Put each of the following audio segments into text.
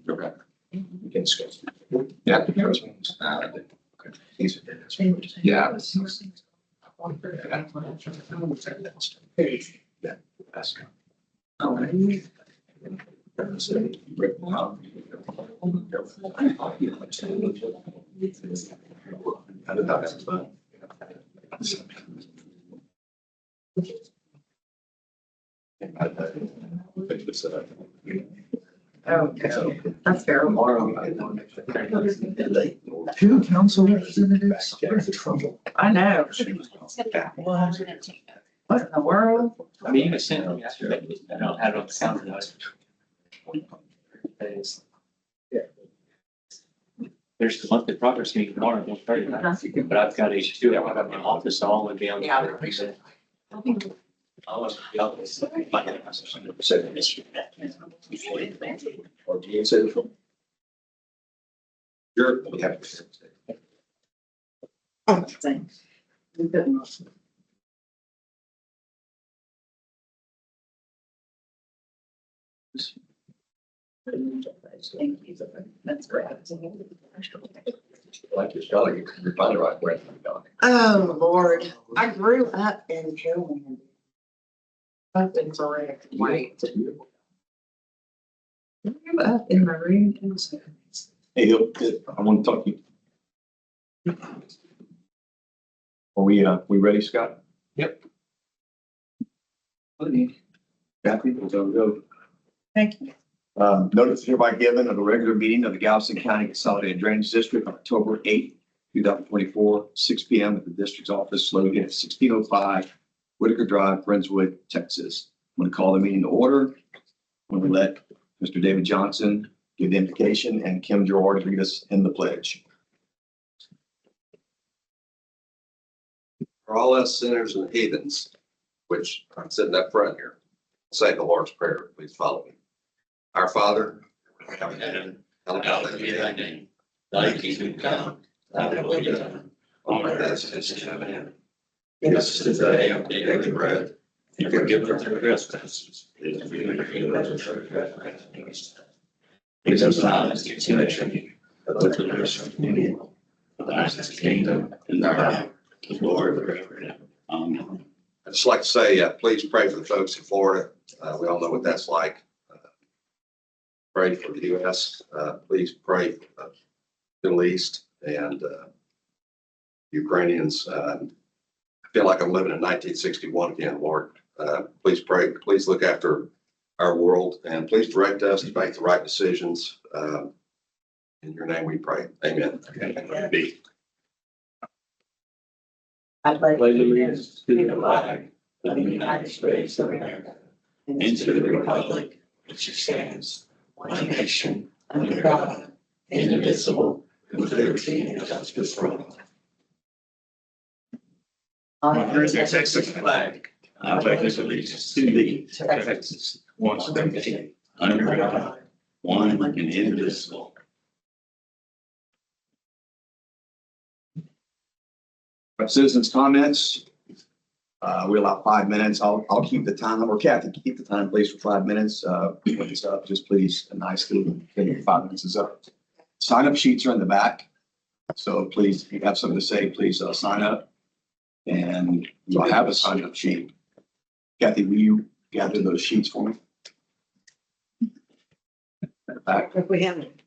Okay. We can schedule. Yeah. Yeah. Yeah. That's good. Oh, that's terrible. Two council representatives are in trouble. I know. What in the world? I mean, you can send them yesterday, I don't have it on the calendar. There's the monthly progress meeting tomorrow, don't start it, but I've got H2, I've got my office, so I'll only be on. Yeah. I'll be out this. Or do you say the? Sure. We have. Oh, thanks. Thank you. That's great. Like your spelling, you're probably right where it's going. Oh, Lord. I grew up in Joanne. Up in Correct White. I grew up in Maroon, Tennessee. Hey, I want to talk to you. Are we ready, Scott? Yep. Kathy, we'll go. Thank you. Notice hereby given of the regular meeting of the Galveston County Consolidated Drainage District on October 8th, 2024, 6 p.m. at the district's office located at 1605 Whitaker Drive, Friendswood, Texas. I'm going to call the meeting to order. I'm going to let Mr. David Johnson give the invocation and Kim Gerard lead us in the pledge. For all us sinners and heathens, which I'm sitting up front here, say the Lord's Prayer. Please follow me. Our Father, who art in heaven, hallowed be thy name. Thy kingdom come, thy will be done, on earth as it is in heaven. Give us today our daily bread, and forgive us our trespasses, as we forgive others who trespass against us. Lead us not into temptation, but deliver us from evil. For thine is the kingdom, and the power, and the glory forever and ever. Amen. I'd just like to say, please pray for the folks in Florida. We all know what that's like. Pray for the U.S. Please pray for the Middle East and Ukrainians. I feel like I'm living in 1961 again, Lord. Please pray. Please look after our world and please direct us to make the right decisions. In your name we pray. Amen. Okay. I pledge Allegiance to the flag of the United States of America and to the republic which stands one nation under God, indivisible, with liberty and justice for all. Honor the Texas flag. I pledge allegiance to thee, Texas, one state, under God, one and indivisible. Citizens' comments. We allow 5 minutes. I'll keep the time, or Kathy, keep the time, please, for 5 minutes. When it's up, just please, nicely, 5 minutes is up. Sign-up sheets are in the back. So please, if you have something to say, please sign up. And you'll have a sign-up sheet. Kathy, will you gather those sheets for me? Back. If we have it.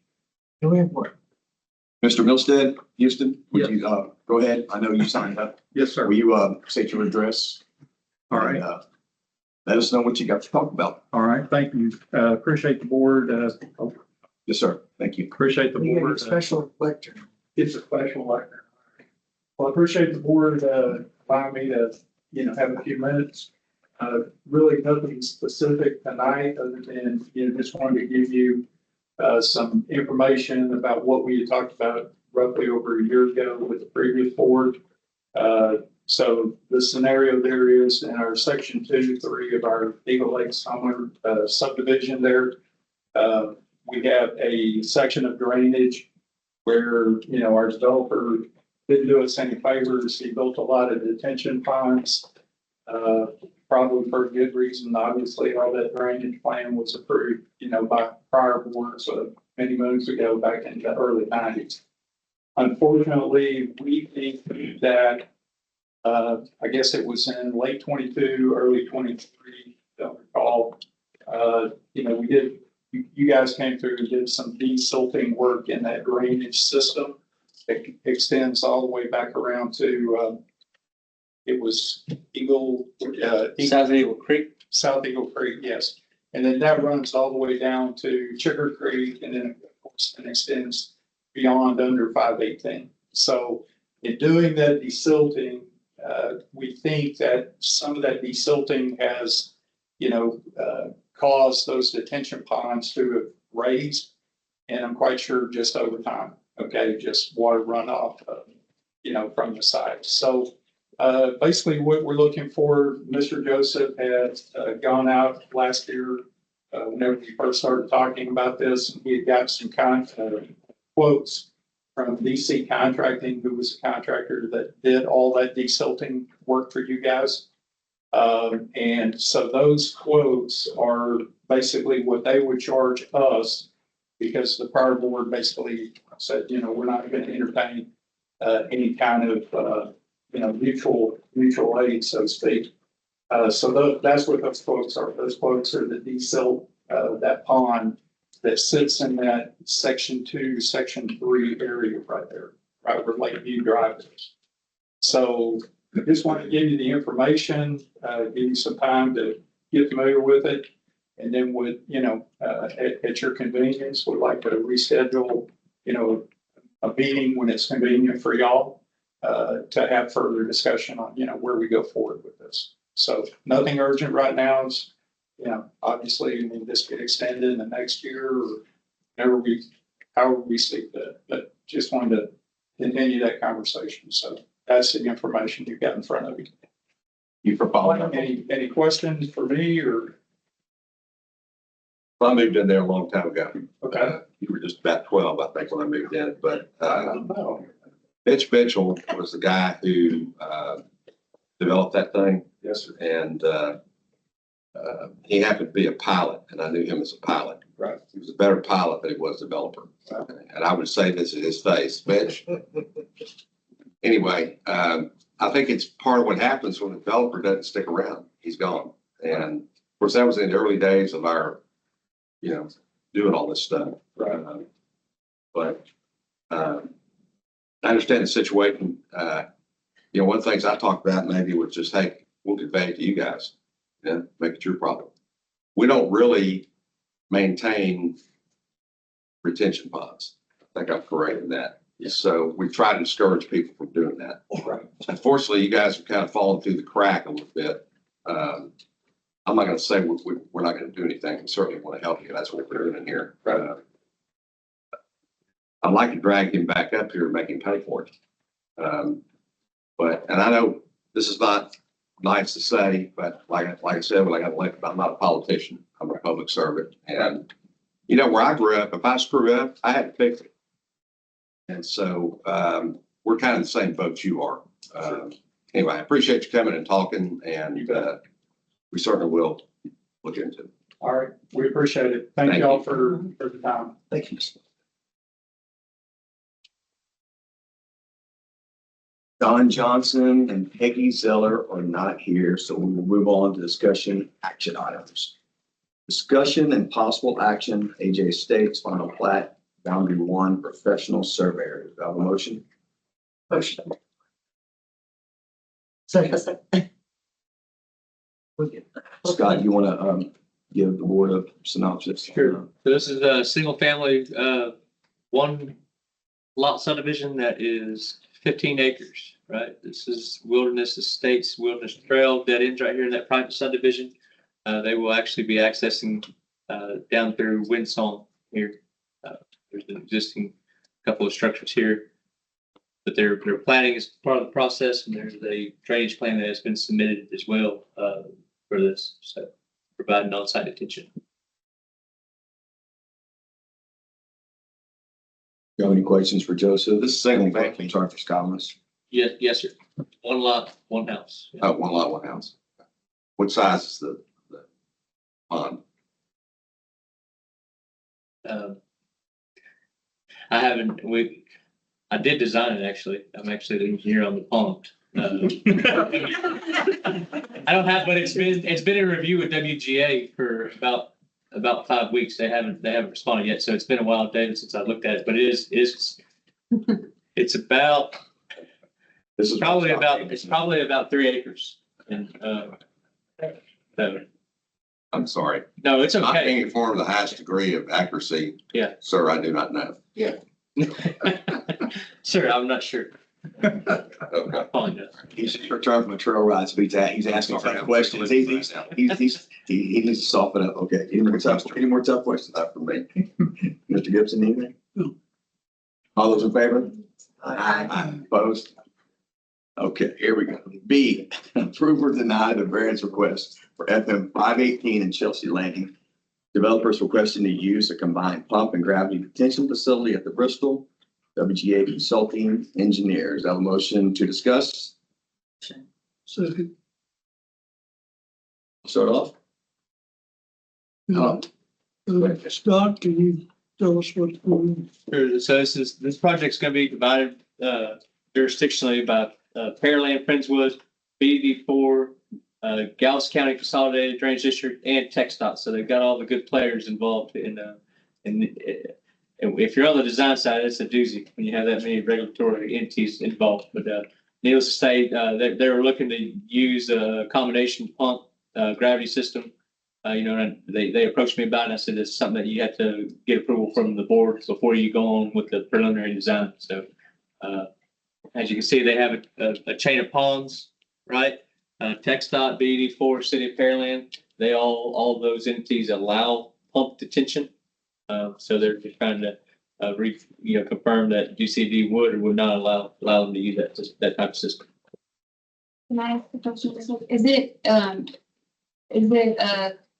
Mr. Milstead, Houston, would you go ahead? I know you signed up. Yes, sir. Will you state your address? All right. And, let us know what you got to talk about. All right. Thank you. Appreciate the board. Yes, sir. Thank you. Appreciate the board. Special lecture. It's a special lecture. Well, I appreciate the board allowing me to, have a few minutes. Really nothing specific tonight other than, just wanted to give you some information about what we had talked about roughly over a year ago with the previous board. So the scenario there is in our section 2-3 of our Eagle Lake Summer subdivision there. We have a section of drainage where, our developer didn't do us any favors. He built a lot of detention ponds, probably for a good reason. Obviously, all that drainage plan was approved, by prior boards many moons ago, back in the early nineties. Unfortunately, we think that, I guess it was in late 22, early 23, don't recall. We did, you guys came through and did some desilting work in that drainage system. It extends all the way back around to, it was South Eagle Creek. South Eagle Creek, yes. And then that runs all the way down to Sugar Creek, and then of course it extends beyond under 518. So in doing that desilting, we think that some of that desilting has, caused those detention ponds to have raised. And I'm quite sure just over time, okay, just water runoff, from the side. So basically what we're looking for, Mr. Joseph had gone out last year, whenever we first started talking about this, and he had got some quotes from DC Contracting, who was a contractor that did all that desilting work for you guys. And so those quotes are basically what they would charge us, because the prior board basically said, we're not going to entertain any kind of, mutual aid, so to speak. So that's what those quotes are. Those quotes are the desilt, that pond that sits in that section 2, section 3 area right there, right where Lakeview Drive is. So I just want to give you the information, give you some time to get familiar with it. And then at your convenience, would like to reschedule, a meeting when it's convenient for y'all, to have further discussion on, where we go forward with this. So nothing urgent right now. Is, obviously this could extend in the next year or however we see that, but just wanted to continue that conversation. So that's the information you've got in front of you. You for following up. Any questions for me or? I moved in there a long time ago. Okay. You were just about 12, I think, when I moved in, but, No. Mitch Mitchell was the guy who, developed that thing. Yes, sir. And, he happened to be a pilot, and I knew him as a pilot. Right. He was a better pilot than he was a developer. Okay. And I would say this in his face, Mitch. Anyway, I think it's part of what happens when a developer doesn't stick around. He's gone. And of course, that was in the early days of our, doing all this stuff. Right. But I understand the situation. One of the things I talked about maybe was just, hey, we'll convey it to you guys. Make it your problem. We don't really maintain retention ponds. I think I'm correct in that. So we try to discourage people from doing that. Right. Unfortunately, you guys have kind of fallen through the crack a little bit. I'm not going to say we're not going to do anything. We certainly want to help you. That's what we're doing here. Right. I'd like to drag him back up here and make him pay for it. And I know this is not nice to say, but like I said, when I got elected, I'm not a politician. I'm a public servant. And, where I grew up, if I screw up, I had to fix it. And so we're kind of the same boat you are. Anyway, I appreciate you coming and talking, and we certainly will look into it. All right. We appreciate it. Thank y'all for the time. Thank you. Don Johnson and Peggy Zeller are not here, so we will move on to discussion action items. Discussion and possible action, AJ Estates final plat, boundary 1, professional surveyor. Do I have a motion? Motion. Second. Scott, you want to give the board a synopsis? Sure. So this is a single family, one lot subdivision that is 15 acres, right? This is Wilderness Estates, Wilderness Trail, dead ends right here in that private subdivision. They will actually be accessing down through Windsong here. There's an existing couple of structures here, but their planning is part of the process, and there's a drainage plan that has been submitted as well for this, so providing on-site attention. You have any questions for Joseph? This is single family, sorry for Scotland's. Yes, sir. One lot, one house. Yeah. One lot, one house. What size is the pond? I haven't, I did design it actually. I'm actually the engineer on the pump. I don't have, but it's been in review with WGA for about 5 weeks. They haven't responded yet. So it's been a while, David, since I looked at it, but it's about, This is it's probably about 3 acres. And, so, I'm sorry. no, it's Not okay. being informed of the highest degree of accuracy. Yeah. Sir, I do not know. Sir, I'm not sure. Okay. Apologize. He's returned from a trail ride, so he's asking tough questions. He needs to soften up. Okay, any more tough questions? Not for me. Mr. Gibson, anything? No. All those in favor? Aye. Opposed? Okay, here we go. B, approve or deny the variance request for FM 518 in Chelsea Landing. Developers requesting to use a combined pump and gravity detention facility at the Bristol. WGA Consulting Engineers. I have a motion to discuss. Second. Start off. Scott, can you tell us what's going on? Sure. So this project's gonna be divided jurisdictionally by Pearland, Friendswood, BD4, Galveston County Consolidated Drainage District, and TxDOT. So they've got all the good players involved in if you're on the design side, it's a doozy when you have that many regulatory entities involved. But needless to say, they're looking to use a combination pump gravity system. And they approached me about it. And I said it's something that you have to get approval from the board before you go on with the preliminary design. So as you can see, they have a chain of ponds, right? TxDOT, BD4, City of Pearland, they all those entities allow pump detention. So they're just trying to confirm that GCD would or would not allow them to use that type of system. Can I ask a question? Is it a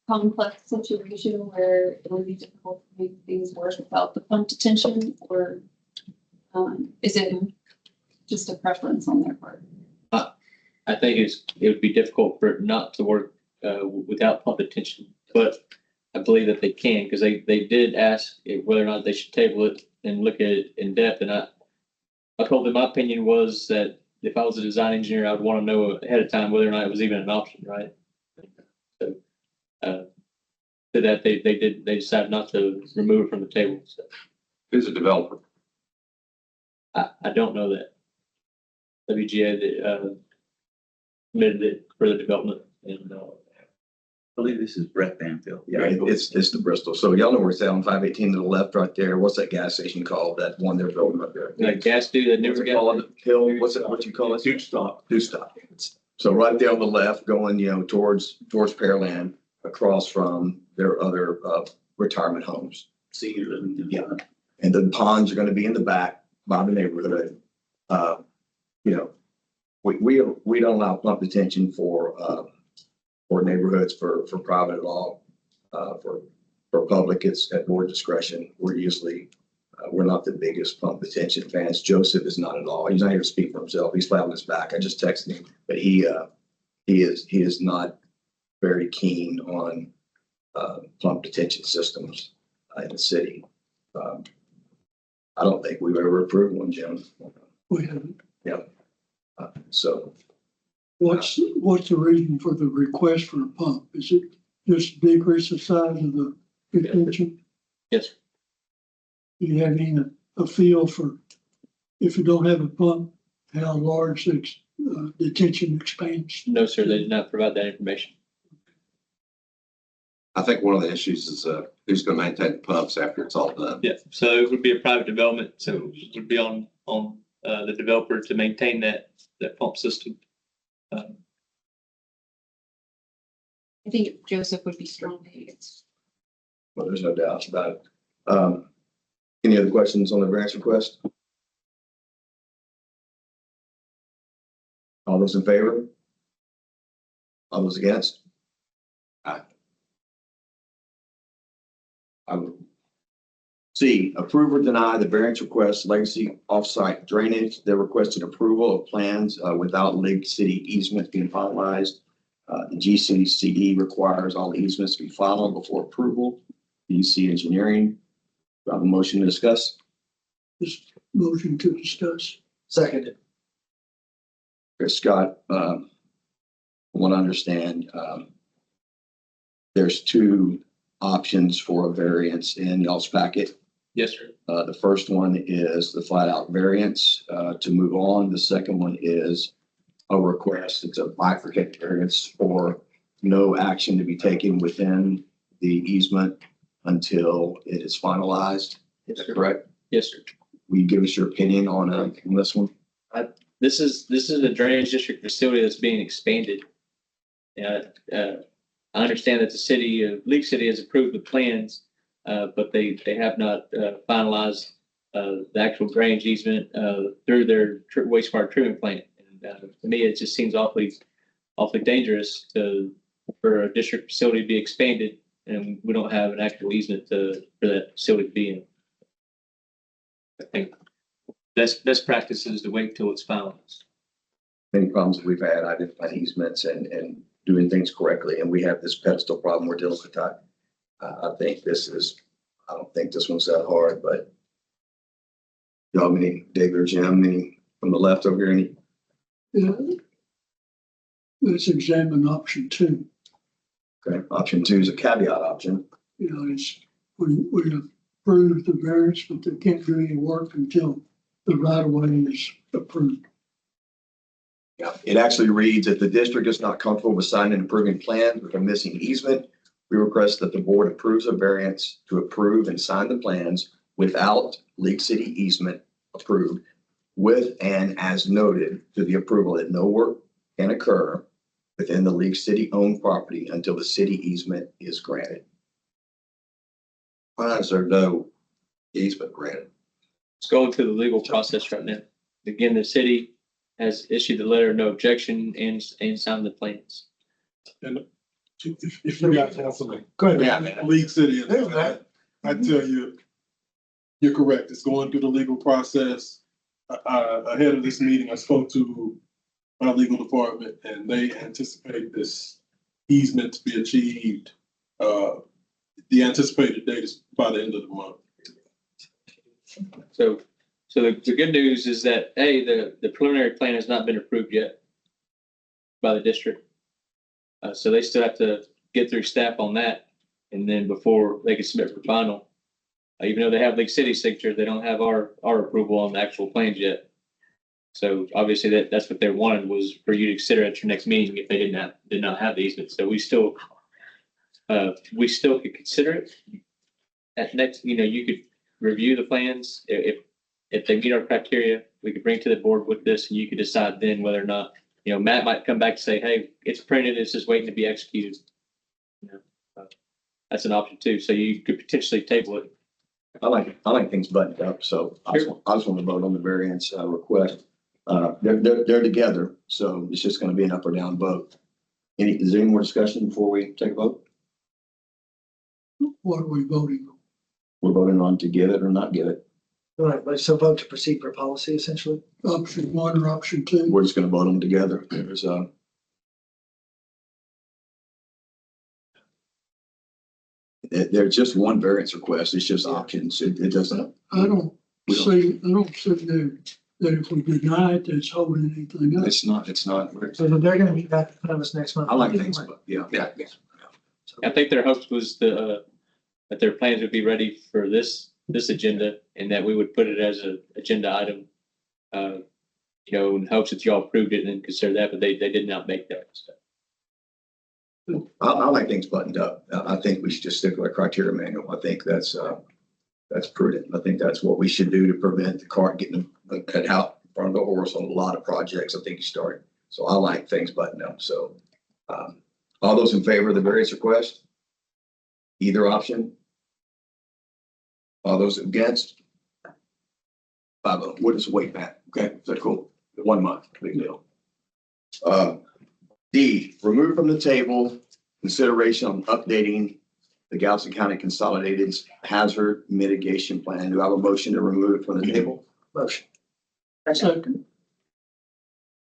complex situation where it would be difficult to make things work without the pump detention, or is it just a preference on their part? I think it would be difficult for it not to work without pump detention, but I believe that they can, because they did ask whether or not they should table it and look at it in depth. And I told them my opinion was that if I was a design engineer, I would want to know ahead of time whether or not it was even an option, right? So to that they decided not to remove it from the table. So Who's a developer? I don't know that. WGA committed it for the development, and I believe this is Brett Banfield. Yeah, it's the Bristol. So y'all know where it's at on 518 to the left right there. What's that gas station called? That one they're building up there? like gas do that What's never it got. called? Hill, what you call it? Do stop. Do stop. So right there on the left, going, towards Pearland, across from their other retirement homes. Senior living. Yeah. And the ponds are gonna be in the back by the neighborhood. We don't allow pump detention for neighborhoods for private at all. For public, it's at board discretion. We're not the biggest pump detention fans. Joseph is not at all. He's not here to speak for himself. He's flat on his back. I just texted him, but he is not very keen on pump detention systems in the city. I don't think we've ever approved one, Jim. We haven't. So What's the reason for the request for a pump? Is it just decrease the size of the detention? Yes. Do you have any a feel for if you don't have a pump, how large the detention expands? No, sir, they did not provide that information. I think one of the issues is who's going to maintain the pumps after it's all done. Yeah, so it would be a private development, so it would be on the developer to maintain that pump system. I think Joseph would be strong. well, there's no doubt about it. Any other questions on the variance request? All those in favor? All those against? Aye. C, approve or deny the variance request legacy offsite drainage. They're requesting approval of plans without Lake City easement being finalized. The GCCDD requires all easements to be filed before approval. DC Engineering Do I have a motion to discuss? This motion to discuss. Seconded. Chris Scott, want to understand, there's two options for a variance in y'all's packet. Yes, sir. The first one is the flat out variance, to move on. The second one is a request. It's a bifurcated variance for no action to be taken within the easement until it is finalized. Is that correct? Yes, sir. Will you give us your opinion on this one? This is a drainage district facility that's being expanded. I understand that the city of League City has approved the plans, but they have not finalized the actual drainage easement through their wastewater treatment plant. And to me, it just seems awfully dangerous for a district facility to be expanded, and we don't have an actual easement for that facility to be in. I think best practice is to wait until it's finalized. Many problems that we've had identifying easements and doing things correctly, and we have this pedestal problem we're dealing with that. I don't think this one's that hard, but y'all, any, David or Jim, any from the left over here, any? Yeah. Let's examine option two. Okay, option two is a caveat option. You know, it's, we approve the variance, but they can't do any work until the right of way is approved. Yeah, it actually reads, if the district is not comfortable with signing and approving plans with a missing easement, we request that the board approves a variance to approve and sign the plans without League City easement approved, with and as noted to the approval that no work can occur within the League City owned property until the city easement is granted. Why is there no easement granted? It's going through the legal process right now. Again, the city has issued the letter of no objection and signed the plans. And if you guys have something. Go ahead. Yeah, man. League City, and There's that. I tell you, you're correct. It's going through the legal process. Ahead of this meeting, I spoke to our legal department and they anticipate this easement to be achieved. The anticipated date is by the end of the month. So the good news is that, A, the preliminary plan has not been approved yet by the district. So they still have to get through staff on that. And then before they can submit for final, even though they have League City signature, they don't have our approval on the actual plans yet. So obviously that's what they wanted, was for you to consider at your next meeting if they did not have the easement. So we still could consider it at next. You could review the plans. If they meet our criteria, we could bring to the board with this, and you could decide then whether or not, Matt might come back and say, hey, it's printed, it's just waiting to be executed. That's an option too. So you could potentially table it. I like things buttoned up, so I just want to vote on the variance request. They're together, so it's just going to be an up or down vote. Is there any more discussion before we take a vote? What are we voting on? We're voting on to give it or not give it. All right, so vote to proceed for policy essentially. Option one or option two? We're just going to vote them together. There's just one variance request. It's just options. It doesn't. I don't see that if we deny it, it's holding anything up. It's not. So they're gonna be back in front of us next month. I like things, but yeah. I think their hopes was that their plans would be ready for this agenda, and that we would put it as an agenda item, in hopes that y'all approved it and then consider that, but they did not make that. I like things buttoned up. I think we should just stick with our criteria manual. I think that's prudent. I think that's what we should do to prevent the cart getting cut out in front of the horse on a lot of projects I think you started. So I like things buttoned up. So all those in favor of the variance request? Either option? All those against? 5-0. We'll just wait back. Okay, is that cool? 1 month, big deal. D, remove from the table consideration on updating the Galveston County Consolidated Hazard Mitigation Plan. Do I have a motion to remove it from the table? Motion. Second.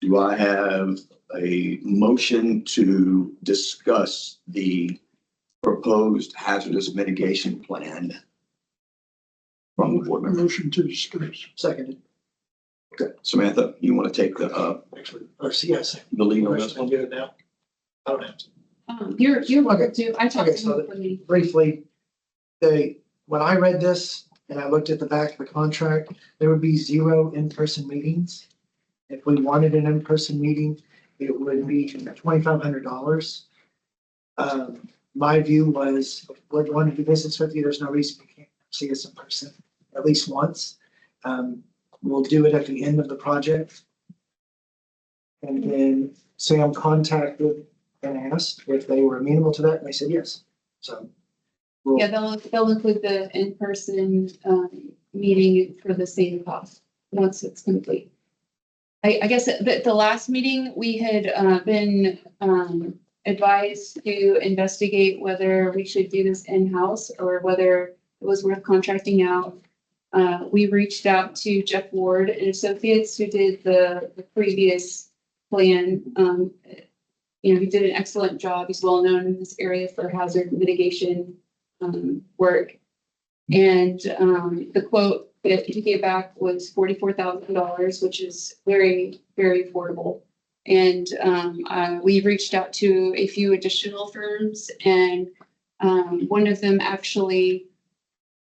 Do I have a motion to discuss the proposed hazardous mitigation plan from the board member? Motion to discuss. Seconded. Okay, Samantha, you want to take the Actually, or yes, the lead on question, this? I'll do it now. I don't have to. You're welcome Okay. to, I talked Okay, to so him for me. Briefly, when I read this and I looked at the back of the contract, there would be 0 in-person meetings. If we wanted an in-person meeting, it would be $2,500. My view was, we're going to do business with you, there's no reason you can't see us in person at least once. We'll do it at the end of the project. And then Sam contacted and asked if they were amenable to that, and they said yes. So. we'll- Yeah, they'll include the in-person, meeting for the same cost, once it's complete. I guess the last meeting, we had, been, advised to investigate whether we should do this in-house or whether it was worth contracting out. We reached out to Jeff Ward and Associates who did the previous plan. You know, he did an excellent job. He's well known in this area for hazard mitigation work. And the quote that he gave back was $44,000, which is very, very affordable. And we reached out to a few additional firms, and one of them actually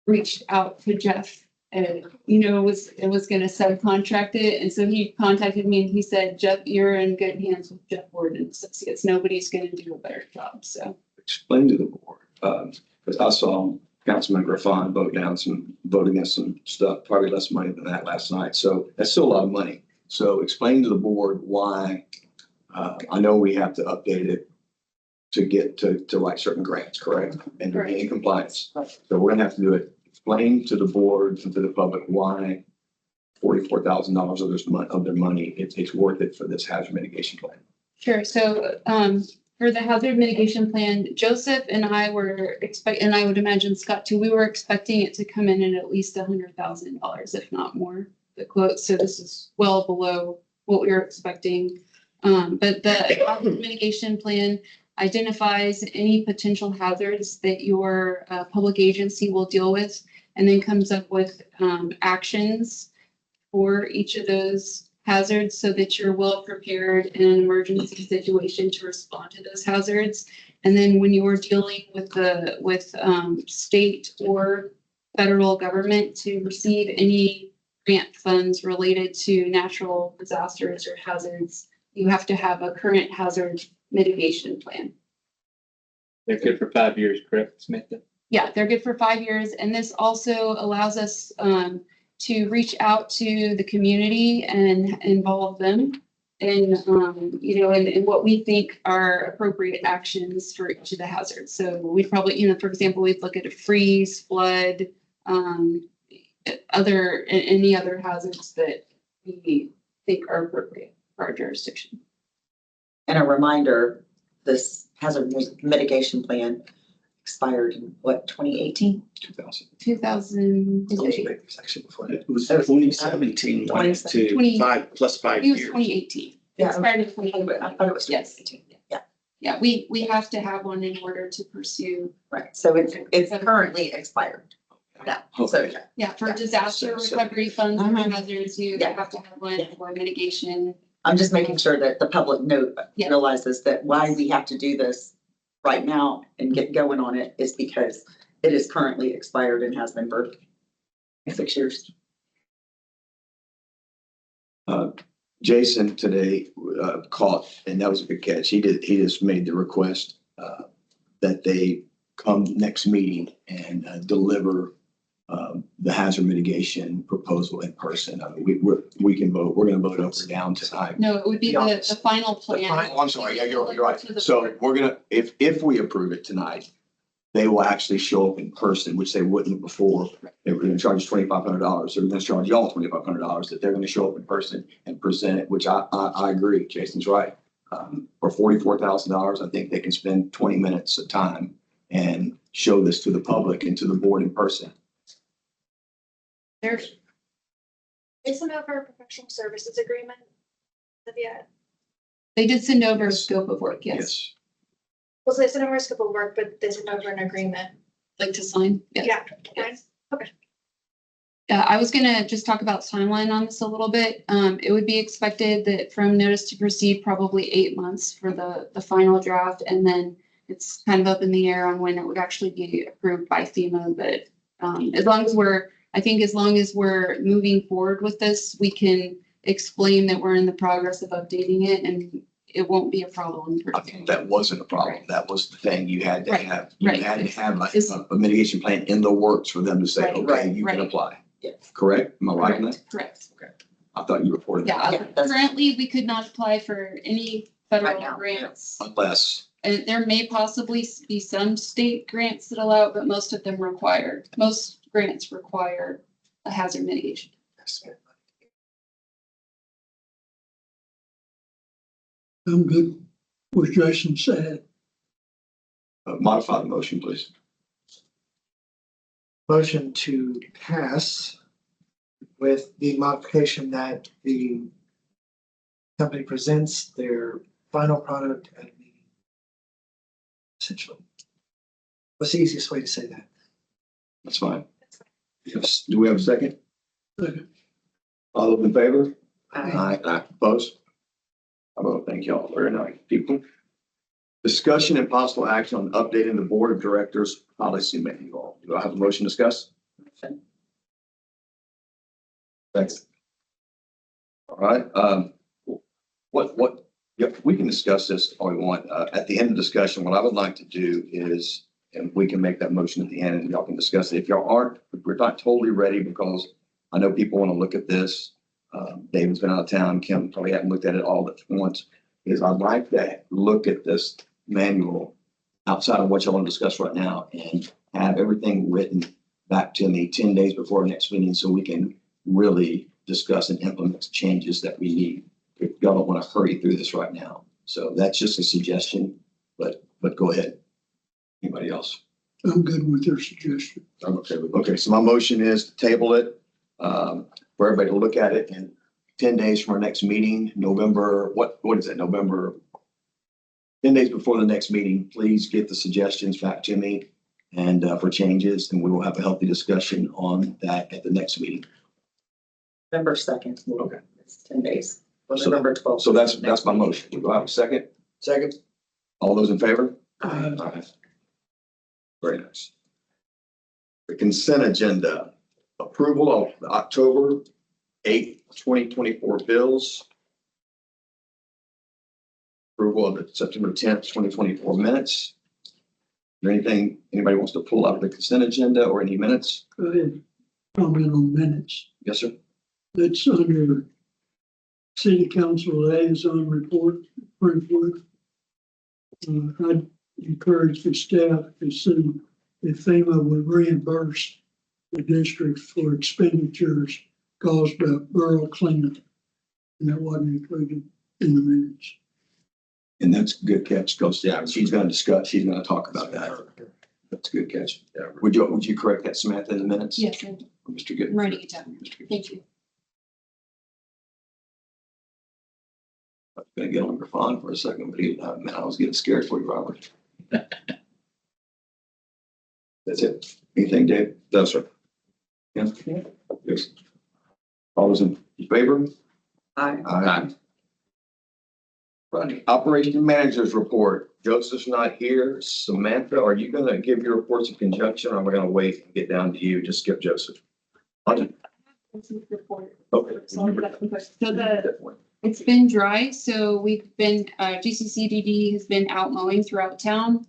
reached out to Jeff. And it was going to subcontract it, and so he contacted me and he said, "Jeff, you're in good hands with Jeff Ward and Associates. Nobody's going to do a better job." So Explain to the board, because I saw Councilman Griffin vote against some stuff, probably less money than that last night. So that's still a lot of money. So explain to the board why, I know we have to update it to get to write certain grants, correct? And to be in compliance. So we're gonna have to do it. Explain to the board and to the public why $44,000 of their money, it's worth it for this hazard mitigation plan. sure. So for the hazard mitigation plan, Joseph and I were and I would imagine Scott too, we were expecting it to come in at least $100,000, if not more, the quote. So this is well below what we were expecting. But the hazard mitigation plan identifies any potential hazards that your public agency will deal with, and then comes up with actions for each of those hazards so that you're well prepared in an emergency situation to respond to those hazards. And then when you're dealing with state or federal government to receive any grant funds related to natural disasters or hazards, you have to have a current hazard mitigation plan. They're good for 5 years, correct, Samantha? Yeah, they're good for 5 years. And this also allows us to reach out to the community and involve them in, in what we think are appropriate actions for each of the hazards. So we'd probably, for example, we'd look at a freeze, flood, any other hazards that we think are appropriate for our jurisdiction. And a reminder, this hazard mitigation plan expired in what, 2018? 2000. 2000. Section before It was 2017, went to 20 5 plus 5 It was years. 2018. Yeah. Expired in 2018. I thought it was Yes. 2018. Yeah, Yeah, we have to have one in order to pursue. right. So it's currently expired. Yeah, so, Okay. Yeah, for Yeah. disaster So- recovery funds for Mhm. hazards, you Yeah. have to have one Yeah. for mitigation. I'm just making sure that the public Yeah. realizes that why we have to do this right now and get going on it is because it is currently expired and has been for 6 years. Jason today caught, and that was a good catch. He just made the request that they come next meeting and deliver the hazard mitigation proposal in person. I mean, we can vote. We're going to vote up or down tonight. No, it would be Yeah. the final plan. final- Oh, I'm sorry. Yeah, you're right. To the So board. we're gonna, if we approve it tonight, they will actually show up in person, which they wouldn't before. They were gonna charge us $2,500. They're gonna charge y'all $2,500, that they're gonna show up in person and present it, which I agree. Jason's right. For $44,000, I think they can spend 20 minutes of time and show this to the public and to the board in person. There's, They sent over a professional services agreement. Yeah, they did send over a Yes. scope of work, yes, Yes. well, so they sent over a scope of work, but they sent over an agreement. like to sign. Yes. Yeah, fine. Okay. I was gonna just talk about timeline on this a little bit. It would be expected that from notice to proceed, probably 8 months for the final draft, and then it's kind of up in the air on when it would actually be approved by FEMA, but as long as we're moving forward with this, we can explain that we're in the progress of updating it, and it won't be a problem. I think that wasn't a problem. Right. That was the thing. You had to Right. have, you Right. had to have like It's- a mitigation plan in the works for them to say, Right. okay, Right. you can Right. apply. Yes. Correct? Am I right in that? Correct. I thought you reported that. Yeah, currently, we could not apply for any Right federal now, grants. Unless, And there may possibly be some state grants that allow, but most grants require a hazard mitigation. I'm good with Jason said. modify the motion, please. Motion to pass with the modification that the company presents their final product at a meeting. Essentially. What's the easiest way to say that? That's fine. Yes. Do we have a second? Second. All those in favor? Aye. Aye. Opposed? I vote thank you all. Very nice, people. Discussion and possible action on updating the board of directors policy manual. Do I have a motion to discuss? Thanks. All right, we can discuss this all we want. At the end of discussion, what I would like to do is, and we can make that motion at the end and y'all can discuss it. If y'all aren't, if we're not totally ready, because I know people want to look at this. David's been out of town. Kim probably hasn't looked at it all at once. Is I'd like to look at this manual outside of what y'all want to discuss right now and have everything written back to me 10 days before our next meeting so we can really discuss and implement the changes that we need. If y'all don't want to hurry through this right now. So that's just a suggestion, but go ahead. Anybody else? I'm good with your suggestion. I'm okay with, okay, so my motion is to table it, for everybody to look at it in 10 days from our next meeting, November, what is it, November? 10 days before the next meeting, please get the suggestions back to me and, for changes, and we will have a healthy discussion on that at the next meeting. November 2nd. Okay. It's 10 days. Well, So- November 12th. So that's my motion. Do I have a second? Second. All those in favor? Aye. Aye. Very nice. The consent agenda, approval of the October 8th, 2024 bills. Approval of the September 10th, 2024 minutes. Is there anything anybody wants to pull out of the consent agenda or any minutes? Go ahead. Comment on minutes. Yes, sir. That's under city council liaison report, Brentwood. I'd encourage the staff to see if FEMA would reimburse the district for expenditures caused by borough cleanup. And that wasn't included in the minutes. And that's a good catch, because yeah, she's going to talk about that. That's a good catch. Yeah. Would you correct that, Samantha, in the minutes? Yes, I'm Mr. Good. writing it down. Thank you. I'm gonna get on your phone for a second, but man, I was getting scared for you, Robert. That's it. Anything, Dave? No, sir. Yeah. Yes. All those in favor? Aye. Aye. Right. Operation Managers Report. Joseph's not here. Samantha, are you gonna give your reports in conjunction, or am I gonna wait and get down to you? Just skip Joseph. Report. Okay. So it's been dry, so we've been, GCCDD has been out mowing throughout town.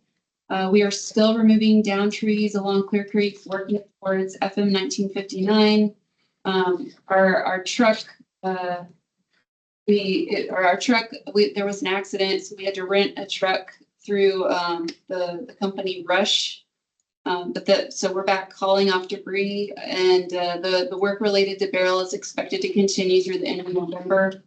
We are still removing down trees along Clear Creek, working towards FM 1959. Our truck, there was an accident, so we had to rent a truck through the company Rush. So we're back hauling off debris, and the work related to Barrel is expected to continue through the end of November.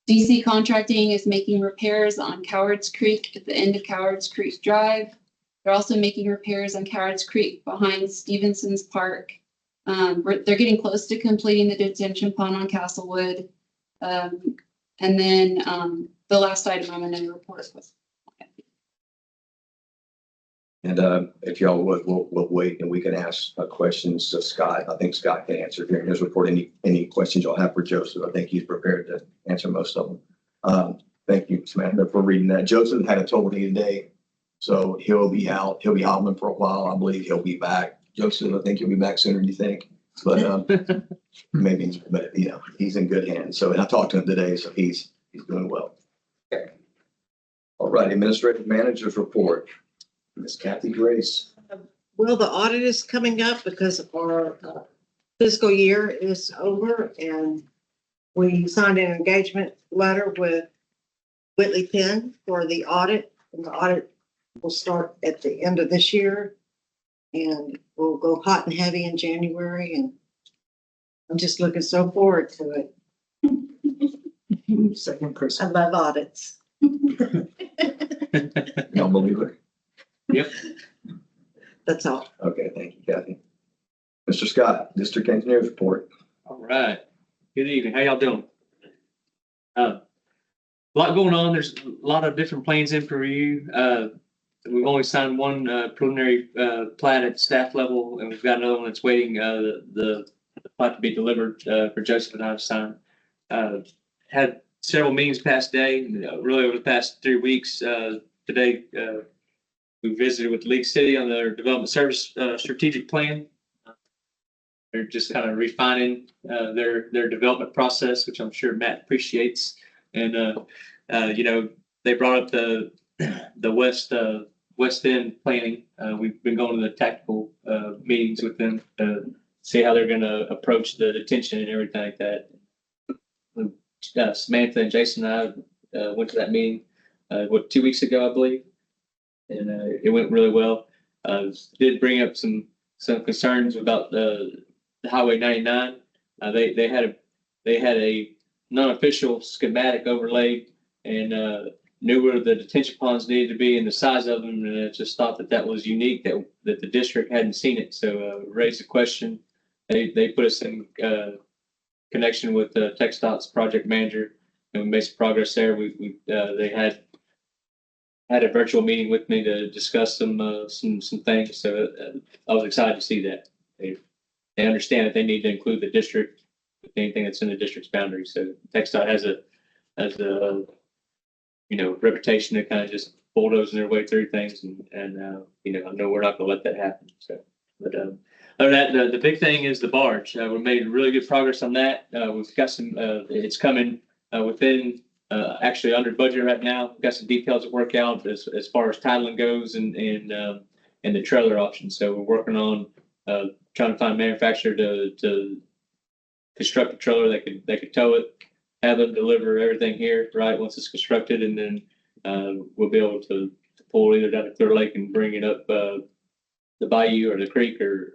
DC Contracting is making repairs on Cowards Creek at the end of Cowards Creek Drive. They're also making repairs on Cowards Creek behind Stevenson's Park. They're getting close to completing the detention pond on Castlewood. And then the last item I'm going to report was And if y'all would, we'll wait and we can ask questions to Scott. I think Scott can answer during his report any questions y'all have for Joseph. I think he's prepared to answer most of them. Thank you, Samantha, for reading that. Joseph had a total knee today, so he'll be out. He'll be hobbling for a while. I believe he'll be back. Joseph, I think he'll be back sooner than you think, but maybe, but you know, he's in good hands. So, and I talked to him today, so he's doing well. Okay. All right, Administrative Manager's report. Ms. Kathy Grace. Well, the audit is coming up because our fiscal year is over and we signed an engagement letter with Whitley Penn for the audit. And the audit will start at the end of this year and we'll go hot and heavy in January. And I'm just looking so forward to it. Second person. I love audits. Y'all believe it? Yep. That's all. Okay, thank you, Kathy. Mr. Scott, District Engineer's report. All right. Good evening. How y'all doing? A lot going on. There's a lot of different plans in for review. We've only signed one preliminary plat at staff level, and we've got another one that's waiting the plat to be delivered for Joseph and I to sign. Had several meetings past day, really over the past 3 weeks. Today, we visited with League City on their development service strategic plan. They're just kind of refining their development process, which I'm sure Matt appreciates. And you know, they brought up the West End planning. We've been going to the tactical meetings with them to see how they're going to approach the detention and everything like that. Samantha and Jason and I went to that meeting 2 weeks ago, I believe. And it went really well. Did bring up some concerns about the Highway 99. They had a non-official schematic overlaid and knew where the detention ponds needed to be and the size of them, and I just thought that was unique that the district hadn't seen it. So raised the question. They put us in connection with TxDOT's project manager, and we made some progress there. They had a virtual meeting with me to discuss some things. So I was excited to see that they understand that they need to include the district with anything that's in the district's boundary. So TxDOT has a reputation to kind of just bulldozing their way through things, and I know we're not going to let that happen. So, but other than that, the big thing is the barge. We made really good progress on that. We've got some. It's coming within. Actually under budget right now. We've got some details to work out as far as titling goes and the trailer option. So we're working on trying to find a manufacturer to construct a trailer that could tow it, have them deliver everything here, right, once it's constructed, and then we'll be able to pull either down to Clear Lake and bring it up the bayou or the creek, or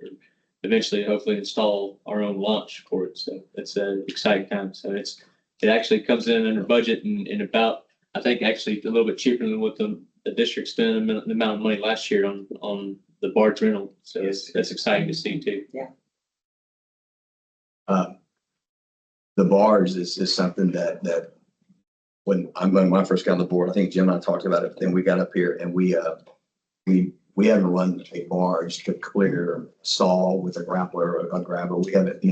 eventually hopefully install our own launch for it. So it's an exciting time. So it actually comes in under budget and about, I think, actually a little bit cheaper than what the district spent the amount of money last year on the barge rental. So that's exciting to see too. Yeah. The barge is something that when I first got on the board, I think Jim and I talked about it. Then we got up here and we haven't run a barge to clear saw with a grappler or a grabber. We haven't,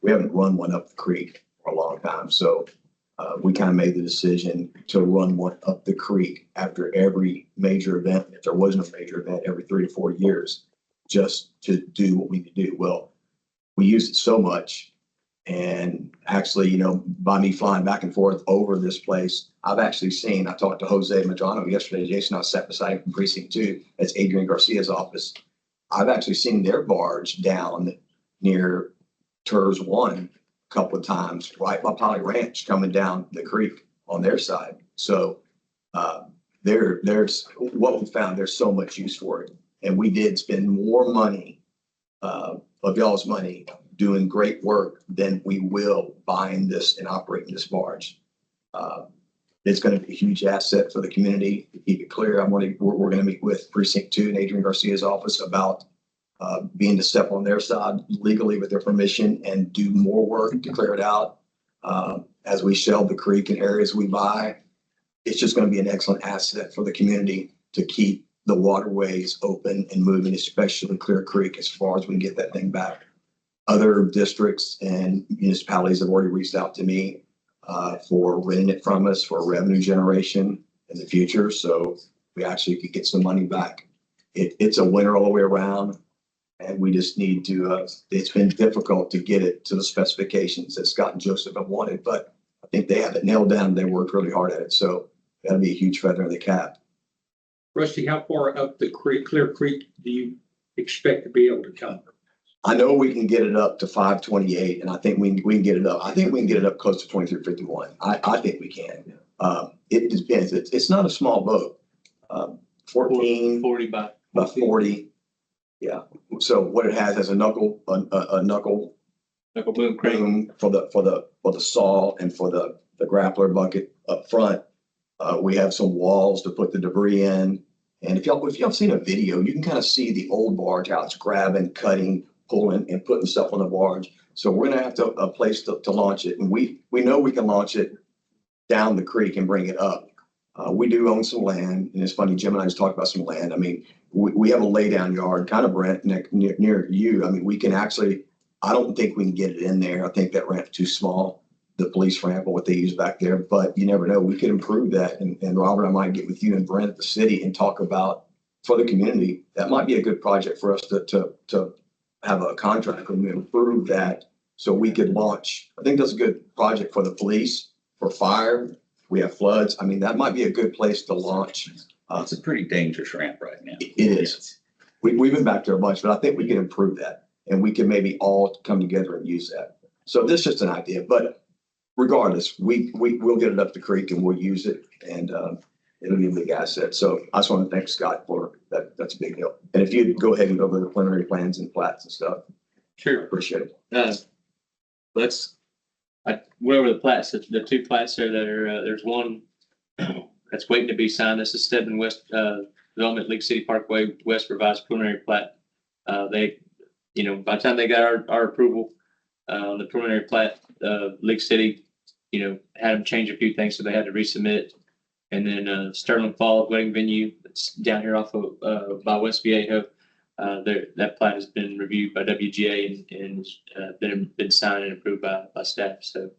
we haven't run one up the creek for a long time. So we kind of made the decision to run one up the creek after every major event. If there wasn't a major event, every 3 to 4 years, just to do what we need to do. Well, we used it so much. And actually, by me flying back and forth over this place, I've actually seen, I talked to Jose Madrano yesterday. Jason, I sat beside him from Precinct 2. That's Adrian Garcia's office. I've actually seen their barge down near TERS 1 a couple of times, right by Poly Ranch, coming down the creek on their side. So there's what we found, there's so much use for it. And we did spend more money of y'all's money doing great work than we will buying this and operating this barge. It's going to be a huge asset for the community. To keep it clear, we're going to meet with Precinct 2 and Adrian Garcia's office about being to step on their side legally with their permission and do more work to clear it out as we shell the creek in areas we buy. It's just going to be an excellent asset for the community to keep the waterways open and moving, especially Clear Creek, as far as we can get that thing back. Other districts and municipalities have already reached out to me for renting it from us for revenue generation in the future. So we actually could get some money back. It's a winner all the way around. And we just need to, it's been difficult to get it to the specifications that Scott and Joseph have wanted, but I think they have it nailed down. They worked really hard at it. So that'll be a huge feather in the cap. Rusty, how far up the creek, Clear Creek, do you expect to be able to come? I know we can get it up to 528, and I think we can get it up. I think we can get it up close to 2351. I think we can. It depends. It's not a small boat. 14 40 by. by 40. Yeah. So what it has a knuckle Knuckle boom crane. boom for the saw and for the grappler bucket up front. We have some walls to put the debris in. And if y'all seen a video, you can kind of see the old barge how it's grabbing, cutting, pulling, and putting stuff on the barge. So we're gonna have a place to launch it. And we know we can launch it down the creek and bring it up. We do own some land, and it's funny, Jim and I just talked about some land. I mean, we have a laydown yard, kind of Brent, near you. I mean, we can actually, I don't think we can get it in there. I think that ramp's too small, the police ramp or what they use back there, but you never know. We could improve that. And Robert, I might get with you and Brent at the city and talk about for the community. That might be a good project for us to have a contract and improve that so we could launch. I think that's a good project for the police, for fire. We have floods. I mean, that might be a good place to launch. It's a pretty dangerous ramp right now. It is. We've been back there a bunch, but I think we can improve that and we can maybe all come together and use that. So this is just an idea, but regardless, we'll get it up the creek and we'll use it, and it'll be a big asset. So I just want to thank Scott for that. That's a big deal. And if you'd go ahead and go over the preliminary plans and plats and stuff, I Sure. appreciate it. I went over the plats, the two plats there that are, there's one that's waiting to be signed. This is Stedman West, Development, League City Parkway, West revised preliminary plat. They, by the time they got our approval, on the preliminary plat, League City, had them change a few things, so they had to resubmit. And then, Sterling Falls Wedding Venue, that's down here off of, by West Viejo. That plat has been reviewed by WGA and been signed and approved by staff. So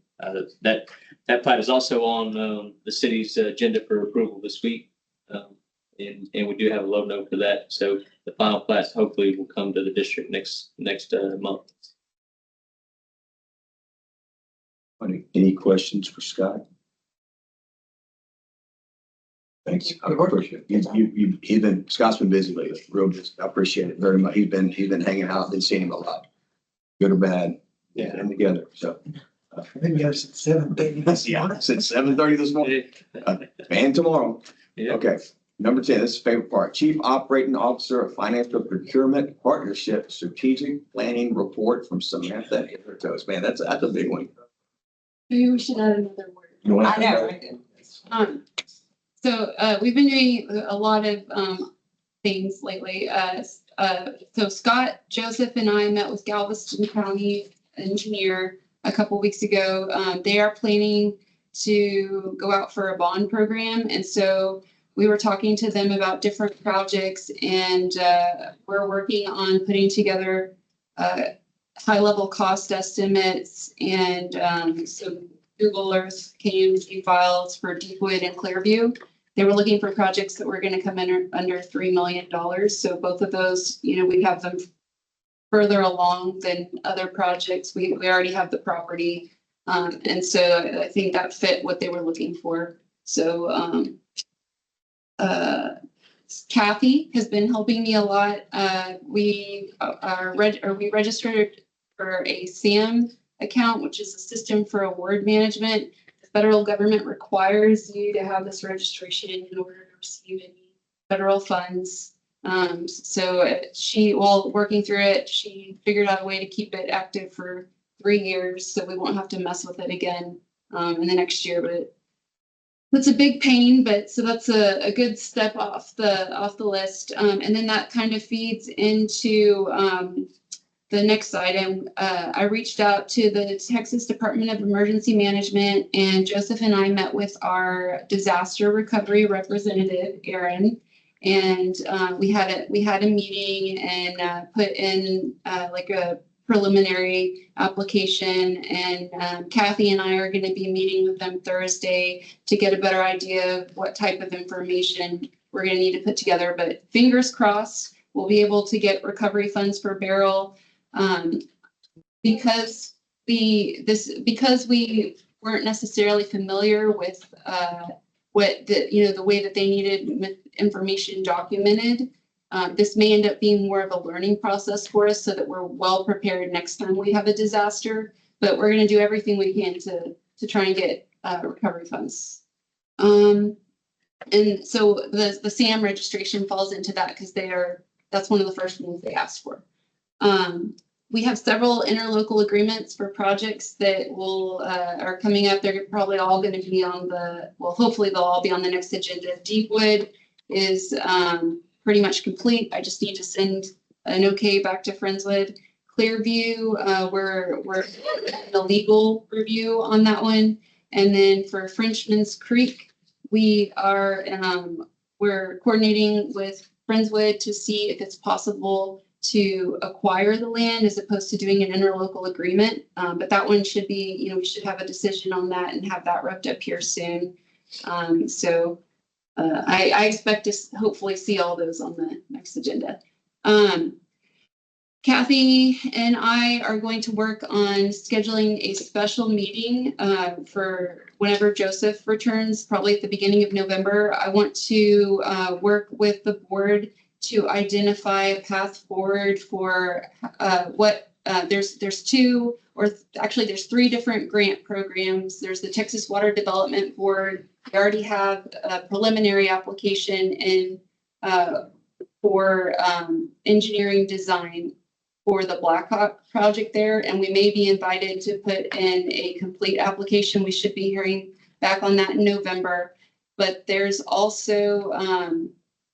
that plat is also on the city's agenda for approval this week, and we do have a low note for that. So the final plat hopefully will come to the district next month. Any questions for Scott? Thanks. I appreciate it. Scott's been busy lately, real busy. I appreciate it very much. He's been hanging out, been seeing him a lot, good or bad, and together. So. I've been here since 7:30 this morning. Since 7:30 this morning, and tomorrow. Yeah. Okay. Number 10, this is the favorite part. Chief Operating Officer of Financial Procurement Partnership Strategic Planning Report from Samantha Hittertos. Man, that's a big one. Maybe we should add another word. You wanna I know. have So we've been doing a lot of things lately. So Scott, Joseph, and I met with Galveston County engineer a couple weeks ago. They are planning to go out for a bond program, and so we were talking to them about different projects, and we're working on putting together high-level cost estimates and some Google Earth community files for Deepwood and Clearview. They were looking for projects that were going to come in under $3 million. So both of those, we have them further along than other projects. We already have the property. And so I think that fit what they were looking for. So Kathy has been helping me a lot. We registered for a SAM account, which is a system for award management. The federal government requires you to have this registration in order to receive any federal funds. So while working through it, she figured out a way to keep it active for 3 years, so we won't have to mess with it again in the next year. But that's a big pain, but so that's a good step off the list. And then that kind of feeds into the next item. I reached out to the Texas Department of Emergency Management, and Joseph and I met with our disaster recovery representative, Erin, And we had a meeting and put in like a preliminary application. And Kathy and I are going to be meeting with them Thursday to get a better idea of what type of information we're going to need to put together. But fingers crossed, we'll be able to get recovery funds for Barrel. Because we weren't necessarily familiar with what the way that they needed information documented. This may end up being more of a learning process for us so that we're well prepared next time we have a disaster. But we're going to do everything we can to try and get recovery funds. And so the SAM registration falls into that because that's one of the first things they asked for. We have several interlocal agreements for projects that are coming up. They're probably all going to be hopefully they'll all be on the next agenda. Deepwood is pretty much complete. I just need to send an okay back to Friendswood. Clearview, we're in the legal review on that one. And then for Frenchman's Creek, we're coordinating with Friendswood to see if it's possible to acquire the land as opposed to doing an interlocal agreement. But that one should be, we should have a decision on that and have that wrapped up here soon. I expect to hopefully see all those on the next agenda. Kathy and I are going to work on scheduling a special meeting for whenever Joseph returns, probably at the beginning of November. I want to work with the board to identify a path forward for there's two, or actually there's three different grant programs. There's the Texas Water Development Board. We already have a preliminary application in for engineering design for the Blackhawk project there, and we may be invited to put in a complete application. We should be hearing back on that in November. But there's also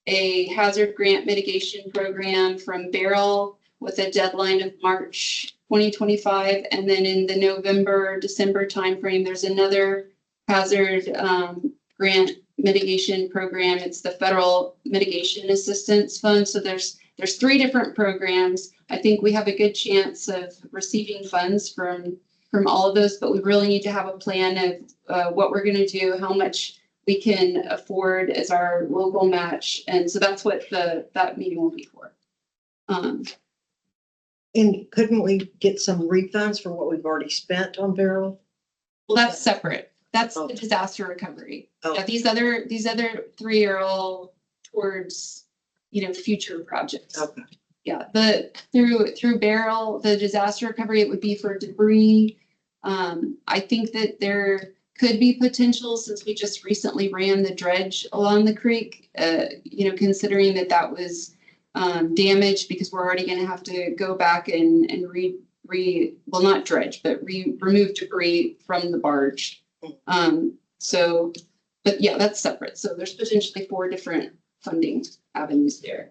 a hazard grant mitigation program from Barrel with a deadline of March 2025. And then in the November-December timeframe, there's another hazard grant mitigation program. It's the Federal Mitigation Assistance Fund. So there's three different programs. I think we have a good chance of receiving funds from all of those, but we really need to have a plan of what we're going to do, how much we can afford as our local match. And so that's what that meeting will be for. And couldn't we get some refunds for what we've already spent on Barrel? Well, that's separate. That's the disaster recovery. Oh. Yeah, these other three are all towards, future projects. Okay. Yeah, through Barrel, the disaster recovery, it would be for debris. I think that there could be potential, since we just recently ran the dredge along the creek, considering that was damaged, because we're already going to have to go back and not dredge, but remove debris from the barge. But yeah, that's separate. So there's potentially 4 different funding avenues there.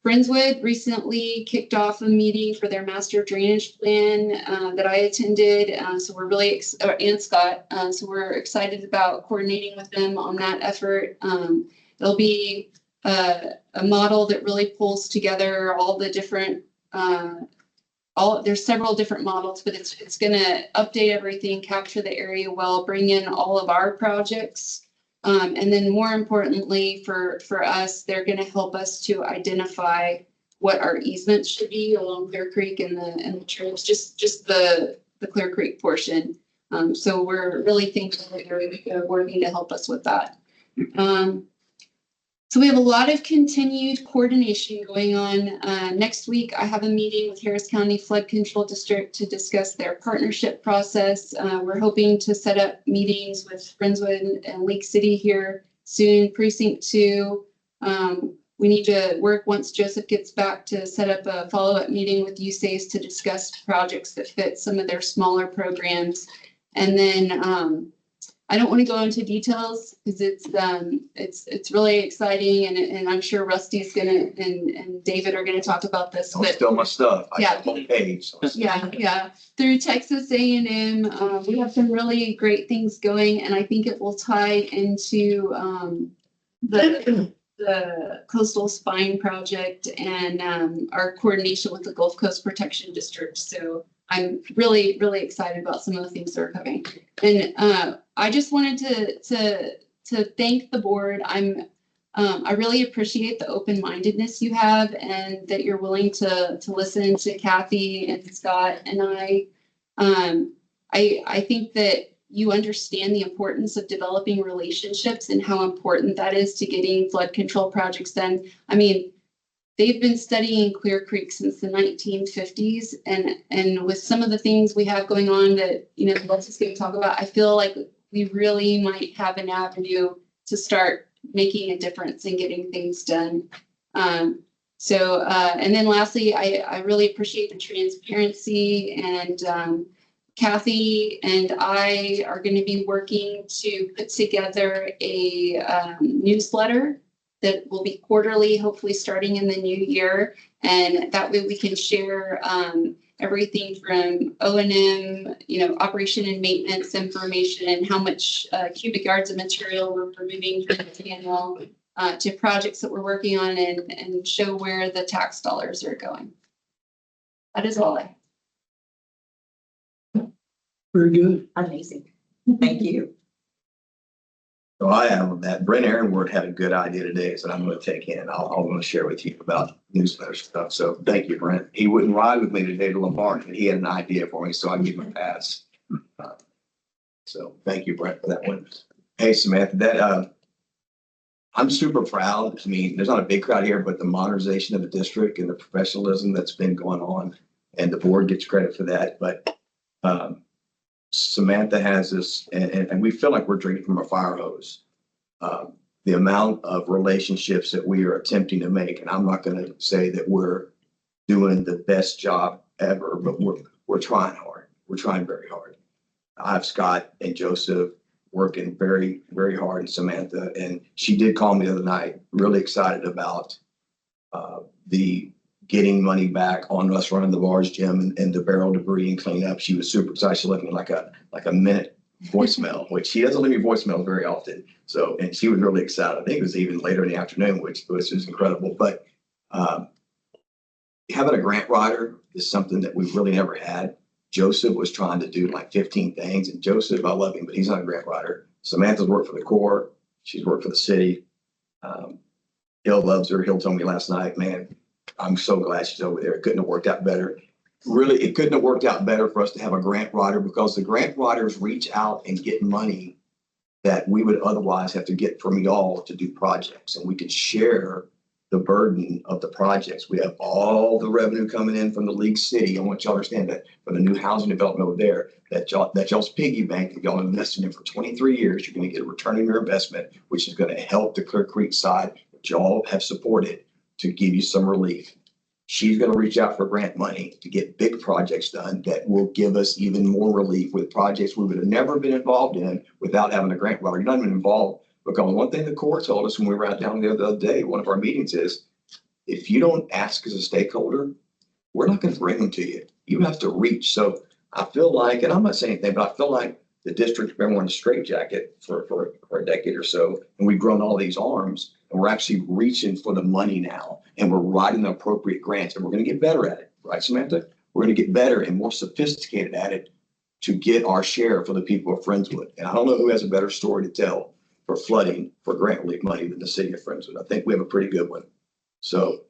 Friendswood recently kicked off a meeting for their master drainage plan that I attended. So we're really, and Scott, so we're excited about coordinating with them on that effort. There'll be a model that really pulls together all the different, there's several different models, but it's going to update everything, capture the area well, bring in all of our projects. And then more importantly for us, they're going to help us to identify what our easements should be along Clear Creek and the trails, just the Clear Creek portion. So we're really thankful that they're working to help us with that. So we have a lot of continued coordination going on. Next week, I have a meeting with Harris County Flood Control District to discuss their partnership process. We're hoping to set up meetings with Friendswood and Lake City here soon. Precinct 2. We need to work, once Joseph gets back, to set up a follow-up meeting with USACE to discuss projects that fit some of their smaller programs. And then I don't want to go into details because it's really exciting, and I'm sure Rusty's and David are gonna talk about this. Don't But steal my stuff. I Yeah. got one page. So yeah, through Texas A&M, we have some really great things going, and I think it will tie into the the coastal spine project and our coordination with the Gulf Coast Protection District. So I'm really, really excited about some of the things that are coming. And I just wanted to thank the board. I really appreciate the open-mindedness you have and that you're willing to listen to Kathy and Scott and I. I think that you understand the importance of developing relationships and how important that is to getting flood control projects done. I mean, they've been studying Clear Creek since the 1950s, and with some of the things we have going on that, you know, let's just going to talk about, I feel like we really might have an avenue to start making a difference in getting things done. And then lastly, I really appreciate the transparency, and Kathy and I are going to be working to put together a newsletter that will be quarterly, hopefully starting in the new year. And that way we can share everything from O&M, you know, operation and maintenance information, and how much cubic yards of material we're removing from the channel, to projects that we're working on, and show where the tax dollars are going. That is all I have. Very good. Amazing. Thank you. So I have that Brent Aaronworth had a good idea today that I'm going to take in. I'll want to share with you about newsletter stuff. So thank you, Brent. He wouldn't ride with me today to Lamar, and he had an idea for me, so I gave him a pass. So thank you, Brent, for that one. Hey, Samantha, I'm super proud. I mean, there's not a big crowd here, but the modernization of the district and the professionalism that's been going on, and the board gets credit for that. But Samantha has this, and we feel like we're drinking from a fire hose. The amount of relationships that we are attempting to make, and I'm not going to say that we're doing the best job ever, but we're trying hard. We're trying very hard. I have Scott and Joseph working very, very hard, and Samantha, and she did call me the other night, really excited about the getting money back on us running the barge, Jim, and the barrel debris and cleanup. She was super excited. She left me like a minute voicemail, which she doesn't leave me voicemails very often. So, and she was really excited. I think it was even later in the afternoon, which was incredible. But having a grant writer is something that we've really never had. Joseph was trying to do like 15 things, and Joseph, I love him, but he's not a grant writer. Samantha's worked for the Corps. She's worked for the city. Hill loves her. Hill told me last night, man, I'm so glad she's over there. It couldn't have worked out better. Really, it couldn't have worked out better for us to have a grant writer, because the grant writers reach out and get money that we would otherwise have to get from y'all to do projects. And we could share the burden of the projects. We have all the revenue coming in from the League City. I want y'all to understand that for the new housing development over there, that y'all's piggy bank that y'all invested in for 23 years, you're going to get a return on your investment, which is going to help the Clear Creek side that y'all have supported to give you some relief. She's going to reach out for grant money to get big projects done that will give us even more relief with projects we would have never been involved in without having a grant writer. You're not even involved, because one thing the Corps told us when we were out down there the other day, one of our meetings, is if you don't ask as a stakeholder, we're not going to bring them to you. You have to reach. So I feel like, and I'm not saying anything, but I feel like the district's been wearing a straitjacket for a decade or so, and we've grown all these arms, and we're actually reaching for the money now, and we're writing the appropriate grants, and we're going to get better at it, right, Samantha? We're going to get better and more sophisticated at it to get our share for the people of Friendswood. And I don't know who has a better story to tell for flooding for grant relief money than the city of Friendswood. I think we have a pretty good one. So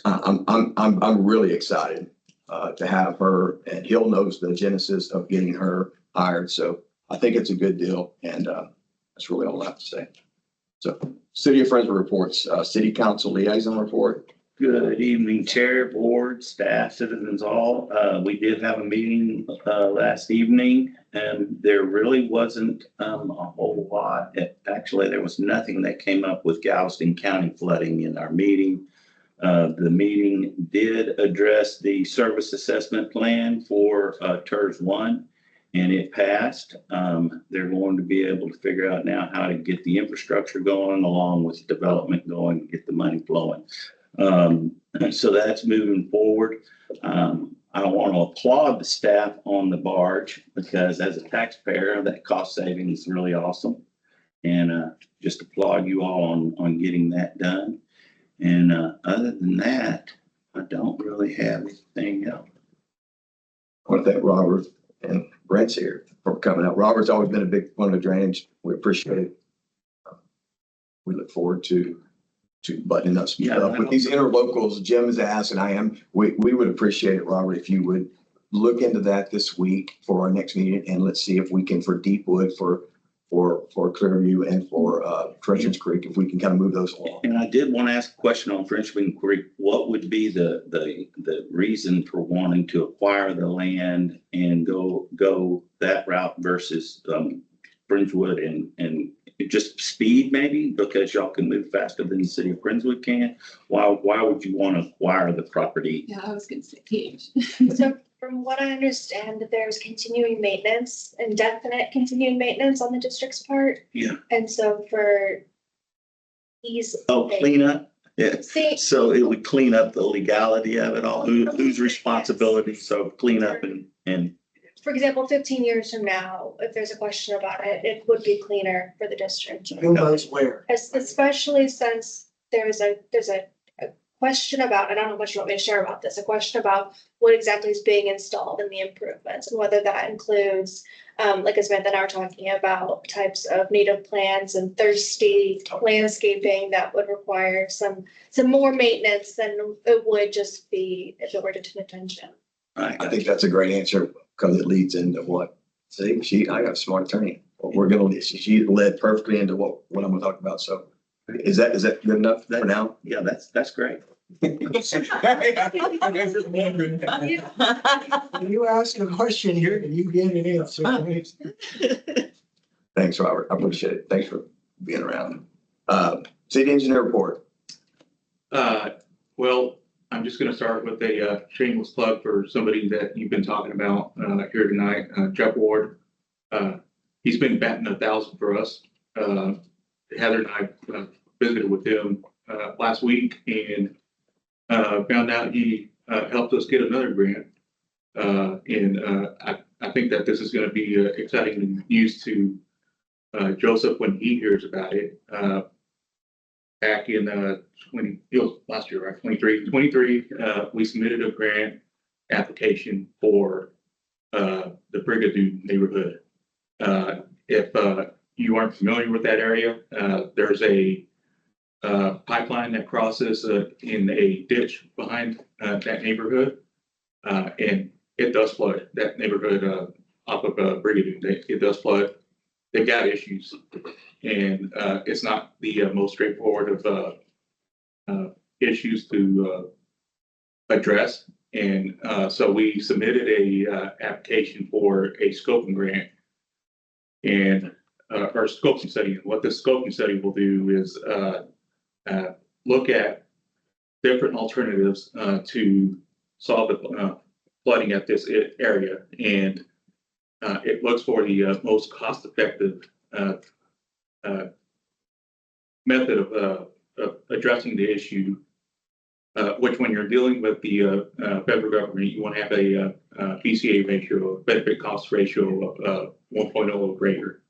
I'm really excited to have her, and Hill knows the genesis of getting her hired. So I think it's a good deal, and that's really all I have to say. So City of Friendswood reports, City Council liaison report. Good evening, Chair, Board, staff, citizens all. We did have a meeting last evening, and there really wasn't a whole lot. Actually, there was nothing that came up with Galveston County flooding in our meeting. The meeting did address the service assessment plan for TERS 1, and it passed. They're going to be able to figure out now how to get the infrastructure going along with development going to get the money flowing. So that's moving forward. I want to applaud the staff on the barge, because as a taxpayer, that cost saving is really awesome. And, just applaud you all on getting that done. And, other than that, I don't really have anything else. I want to thank Robert and Brent's here for coming out. Robert's always been a big one of drainage. We appreciate it. We look forward to buttoning up some Yeah, stuff with these interlocals. Jim has asked, and we would appreciate it, Robert, if you would look into that this week for our next meeting, and let's see if we can, for Deepwood, for Clearview and for Frenchman's Creek, if we can kind of move those along. And I did want to ask a question on Frenchman Creek. What would be the reason for wanting to acquire the land and go that route versus Friendswood and just speed maybe, because y'all can move faster than the city of Friendswood can? Why would you want to acquire the property? Yeah, I was gonna say Cage. So from what I understand, there's continuing maintenance, indefinite continuing maintenance on the district's part. Yeah. And so for ease. Oh, cleanup? Yeah. See, So it would clean up the legality of it all, whose responsibility, so clean up and for example, 15 years from now, if there's a question about it, it would be cleaner for the district. Who knows where? Especially since there's a question about, I don't know what you want me to share about this, a question about what exactly is being installed in the improvements and whether that includes, like as Samantha and I were talking about, types of native plants and thirsty landscaping that would require some more maintenance than it would just be if it were to attention. I think that's a great answer because it leads into what, see, I got a smart attorney. She led perfectly into what I'm gonna talk about. So is that good enough for now? yeah, that's great. When you ask a question here, you get an answer. Thanks, Robert. I appreciate it. Thanks for being around. City engineer report. Well, I'm just gonna start with a shameless plug for somebody that you've been talking about here tonight, Jeff Ward. He's been batting 1,000 for us. Heather and I visited with him last week and found out he helped us get another grant. And I think that this is gonna be exciting news to Joseph when he hears about it. Back in it was last year, right? 23, we submitted a grant application for the Brigadoon neighborhood. If you aren't familiar with that area, there's a pipeline that crosses in a ditch behind that neighborhood. And it does flood that neighborhood off of Brigadoon. It does flood. They've got issues. And it's not the most straightforward of issues to address. And so we submitted a application for a scoping grant and our scoping study. And what the scoping study will do is look at different alternatives to solve the flooding at this area. And it looks for the most cost-effective method of addressing the issue, which when you're dealing with the federal government, you want to have a BCA ratio, benefit cost ratio of 1.0 or greater.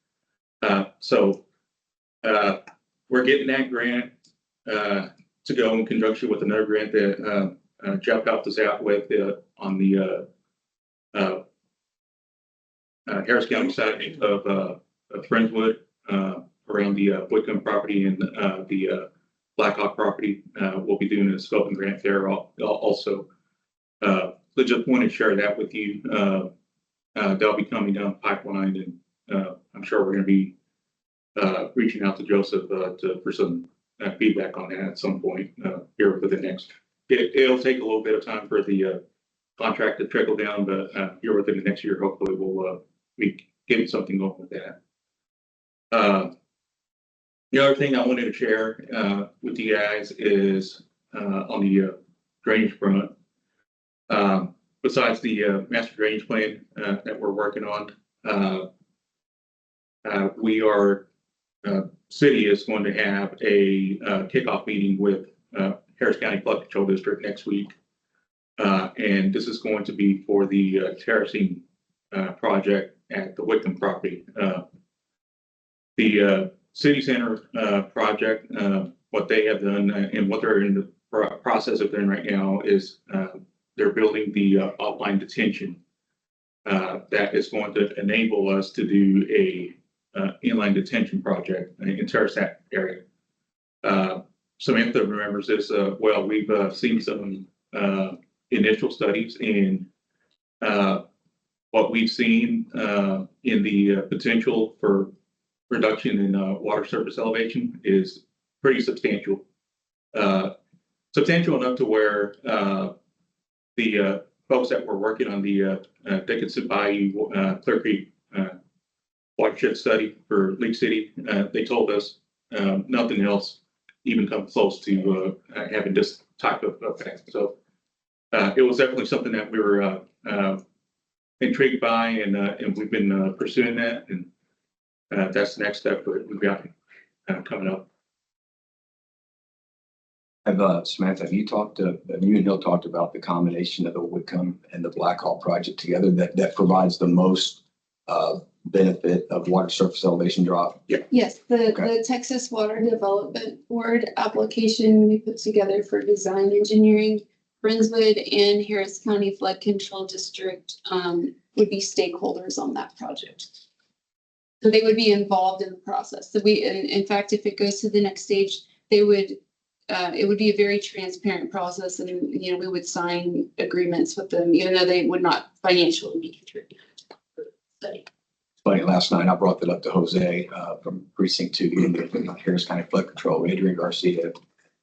So we're getting that grant to go in conjunction with another grant that Jeff helped us out with on the Harris County side of Friendswood, around the Whitcomb property and the Blackhawk property. We'll be doing a scoping grant there also. So just want to share that with you. They'll be coming down the pipeline, and I'm sure we're going to be reaching out to Joseph for some feedback on that at some point here for the next. It'll take a little bit of time for the contract to trickle down, but here within the next year, hopefully we'll be getting something going with that. The other thing I wanted to share with you guys is on the drainage front. Besides the master drainage plan that we're working on, we are city is going to have a kickoff meeting with Harris County Flood Control District next week, and this is going to be for the terracing project at the Whitcomb property. The city center, project, what they have done and what they're in the process of doing right now is, they're building the, offline detention. That is going to enable us to do a, inline detention project in Terrace area. Samantha remembers this, well, we've, seen some, initial studies and, what we've seen, in the, potential for reduction in water surface elevation is pretty substantial. Substantial enough to where the folks that were working on the Dickinson Bayou Clear Creek watershed study for League City, they told us nothing else even comes close to having this type of effect. So it was definitely something that we were intrigued by, and we've been pursuing that, and that's the next step that we've got coming up. Samantha, have you and Hill talked about the combination of the Whitcomb and the Blackhawk project together that provides the most benefit of water surface elevation drop? Yes, the Texas Water Development Board application we put together for design engineering, Friendswood and Harris County Flood Control District would be stakeholders on that project. So they would be involved in the process. So in fact, if it goes to the next stage, they would, it would be a very transparent process, and we would sign agreements with them, even though they would not financially be contributing to the study. Funny, last night I brought that up to Jose from Precinct 2, the Harris County Flood Control, Adrian Garcia.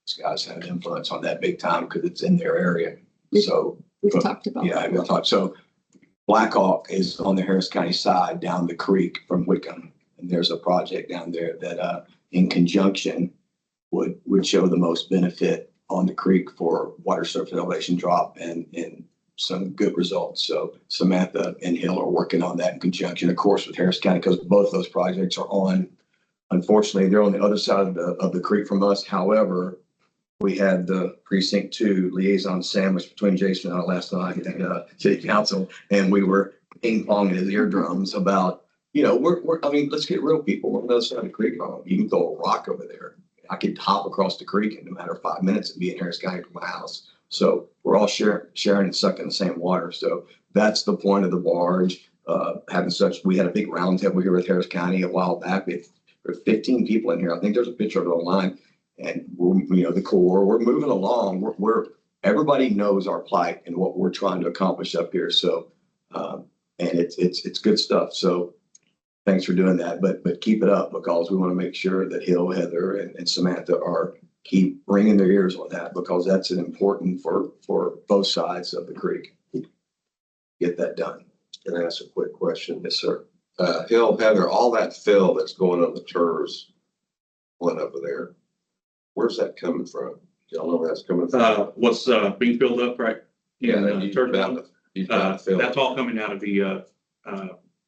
These guys have an influence on that big time because it's in their area. So We've talked about yeah, that. we'll talk. So Blackhawk is on the Harris County side down the creek from Whitcomb, and there's a project down there that in conjunction would show the most benefit on the creek for water surface elevation drop and some good results. So Samantha and Hill are working on that in conjunction, of course, with Harris County, because both those projects are on, unfortunately, they're on the other side of the creek from us. However, we had the Precinct 2 liaison sandwich between Jason and I last night at City Council, and we were ping-ponging his eardrums about, I mean, let's get real, people. We're on the other side of the creek. You can throw a rock over there. I could hop across the creek in a matter of 5 minutes and be in Harris County from my house. So we're all sharing and sucking the same water. So that's the point of the barge. We had a big roundtable here with Harris County a while back. We had 15 people in here. I think there's a picture of it online. And we're, the Corps, we're moving along. Everybody knows our plight and what we're trying to accomplish up here. So, and it's good stuff. So thanks for doing that, but keep it up, because we want to make sure that Hill, Heather, and Samantha keep ringing their ears on that, because that's an important for both sides of the creek. Get that done. Can I ask a quick question? Yes, sir. Hill, Heather, all that fill that's going on the TERS one over there, where's that coming from? Y'all know where that's coming from? What's being filled up, right? That's all coming out of the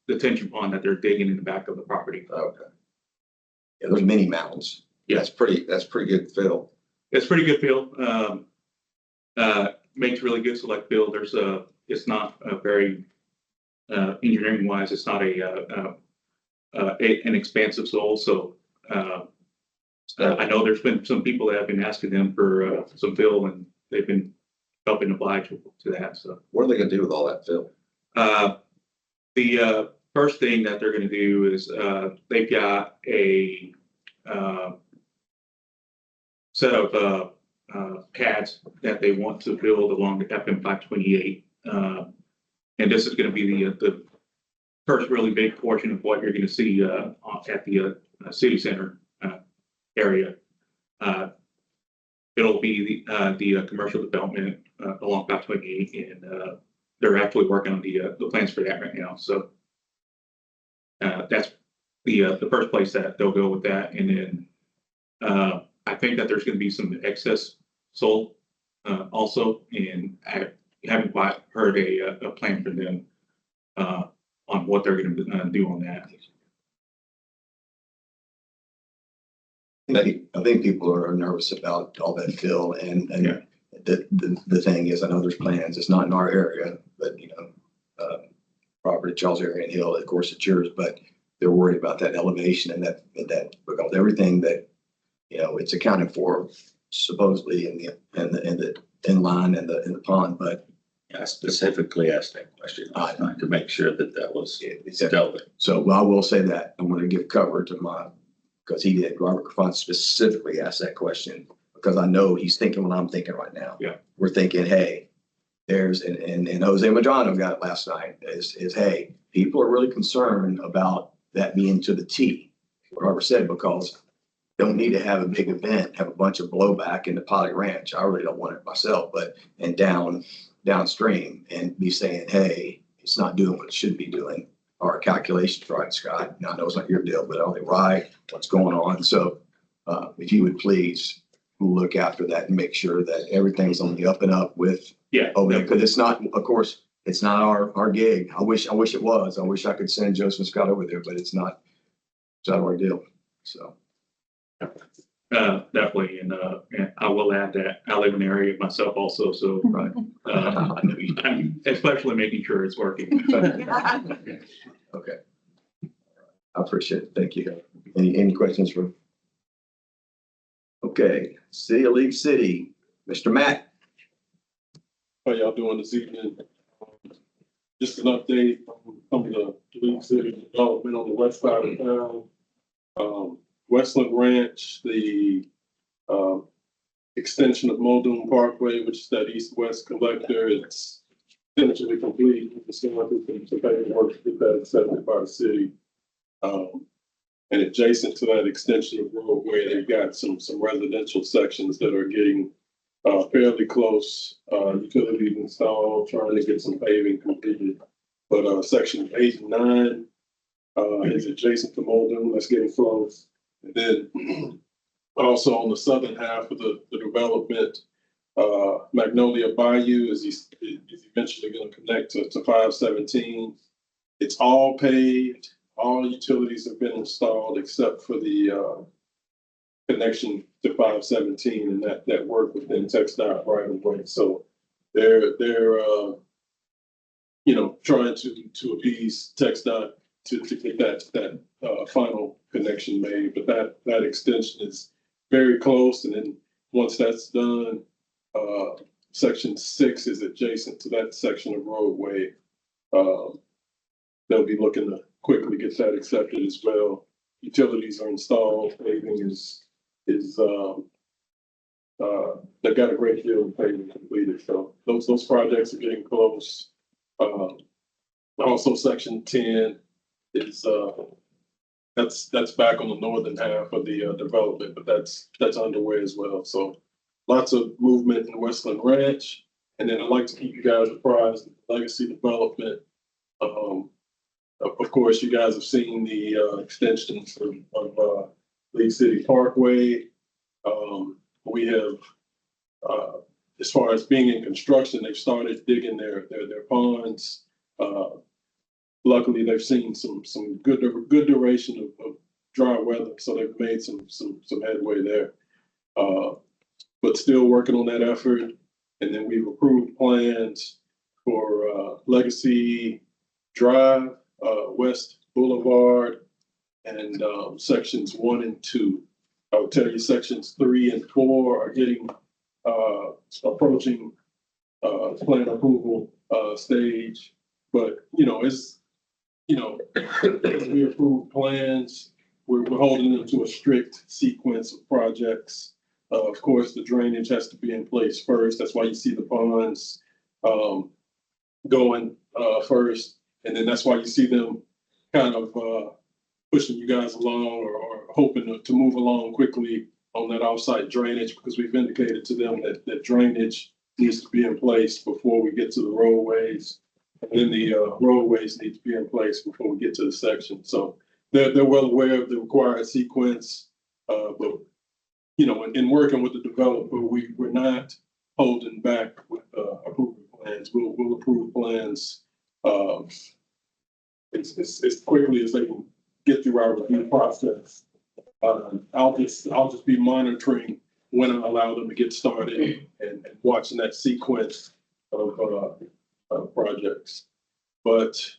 detention pond that they're digging in the back of the property. Okay. Yeah, there's many mounds. Yeah. That's pretty good fill. It's pretty good fill. Makes really good select fill. It's not a very, engineering wise, it's not an expansive soil. So, I know there's been some people that have been asking them for some fill, and they've been helping oblige to that. So What are they gonna do with all that fill? The first thing that they're going to do is they've got a set of pads that they want to build along the FM 528, and this is going to be the first really big portion of what you're going to see at the city center area. It'll be the commercial development along 528, and they're actually working on the plans for that right now. So that's the first place that they'll go with that. And then I think that there's going to be some excess sold also, and I haven't quite heard a plan from them on what they're going to do on that. I think people are nervous about all that fill, and Yeah. the thing is, I know there's plans. It's not in our area, but property Charles area and Hill, of course it's yours, but they're worried about that elevation and that, because everything that, it's accounted for supposedly in the inline and in the pond, but I specifically asked that question last night to make sure that that was dealt with. so I will say that I'm going to give cover to because he did. Robert Griffon specifically asked that question because I know he's thinking what I'm thinking right now. Yeah. We're thinking, hey, and Jose Madrano got it last night is, hey, people are really concerned about that being to the T, what Robert said, because don't need to have a big event, have a bunch of blowback in the Potty Ranch. I really don't want it myself, and downstream and be saying, hey, it's not doing what it should be doing. Our calculations right, Scott. Now I know it's not your deal, but are they right? What's going on? So if you would please look after that and make sure that everything's on the up and up with over there, because it's not, of course, it's not our gig. I wish it was. I wish I could send Joseph Scott over there, but it's not. It's not our deal. So. Definitely, and I will add that I live in the area myself also, so Right. I know you do. I'm especially making sure it's working. Okay. I appreciate it. Thank you. Any questions for? Okay, City of League City, Mr. Matt. How y'all doing this evening? Just an update on some of the League City development on the west side of town. Westland Ranch, the extension of Muldoon Parkway, which is that east-west collector, it's essentially complete. It's going through some paperwork to get that accepted by the city. And adjacent to that extension of roadway, they've got some residential sections that are getting fairly close, utilities installed, trying to get some paving completed. But section 8 and 9 is adjacent to Muldoon. That's getting close. And then also on the southern half of the development, Magnolia Bayou is eventually going to connect to 517. It's all paved. All utilities have been installed except for the connection to 517, and that work within TxDOT right away. So they're trying to appease TxDOT to get that final connection made. But that extension is very close, and then once that's done, section 6 is adjacent to that section of roadway. They'll be looking to quickly get that accepted as well. Utilities are installed, paving is they've got a great deal of paving completed. So those projects are getting close. Also section 10 is that's back on the northern half of the development, but that's underway as well. So lots of movement in Westland Ranch. And then I'd like to keep you guys apprised of the legacy development. Of course, you guys have seen the extensions of League City Parkway. We have, as far as being in construction, they've started digging their ponds. Luckily, they've seen some good duration of dry weather, so they've made some headway there. But still working on that effort. And then we've approved plans for Legacy Drive, West Boulevard, and sections 1 and 2. I would tell you sections 3 and 4 are getting approaching plan approval stage. But as we approve plans, we're holding them to a strict sequence of projects. Of course, the drainage has to be in place first. That's why you see the ponds going first. And then that's why you see them kind of pushing you guys along or hoping to move along quickly on that offsite drainage, because we've indicated to them that drainage needs to be in place before we get to the roadways. And then the roadways need to be in place before we get to the section. So they're well aware of the required sequence. But in working with the developer, we're not holding back with approval plans. We'll approve plans as quickly as they can get through our review process. I'll just be monitoring when I allow them to get started and watching that sequence of projects. But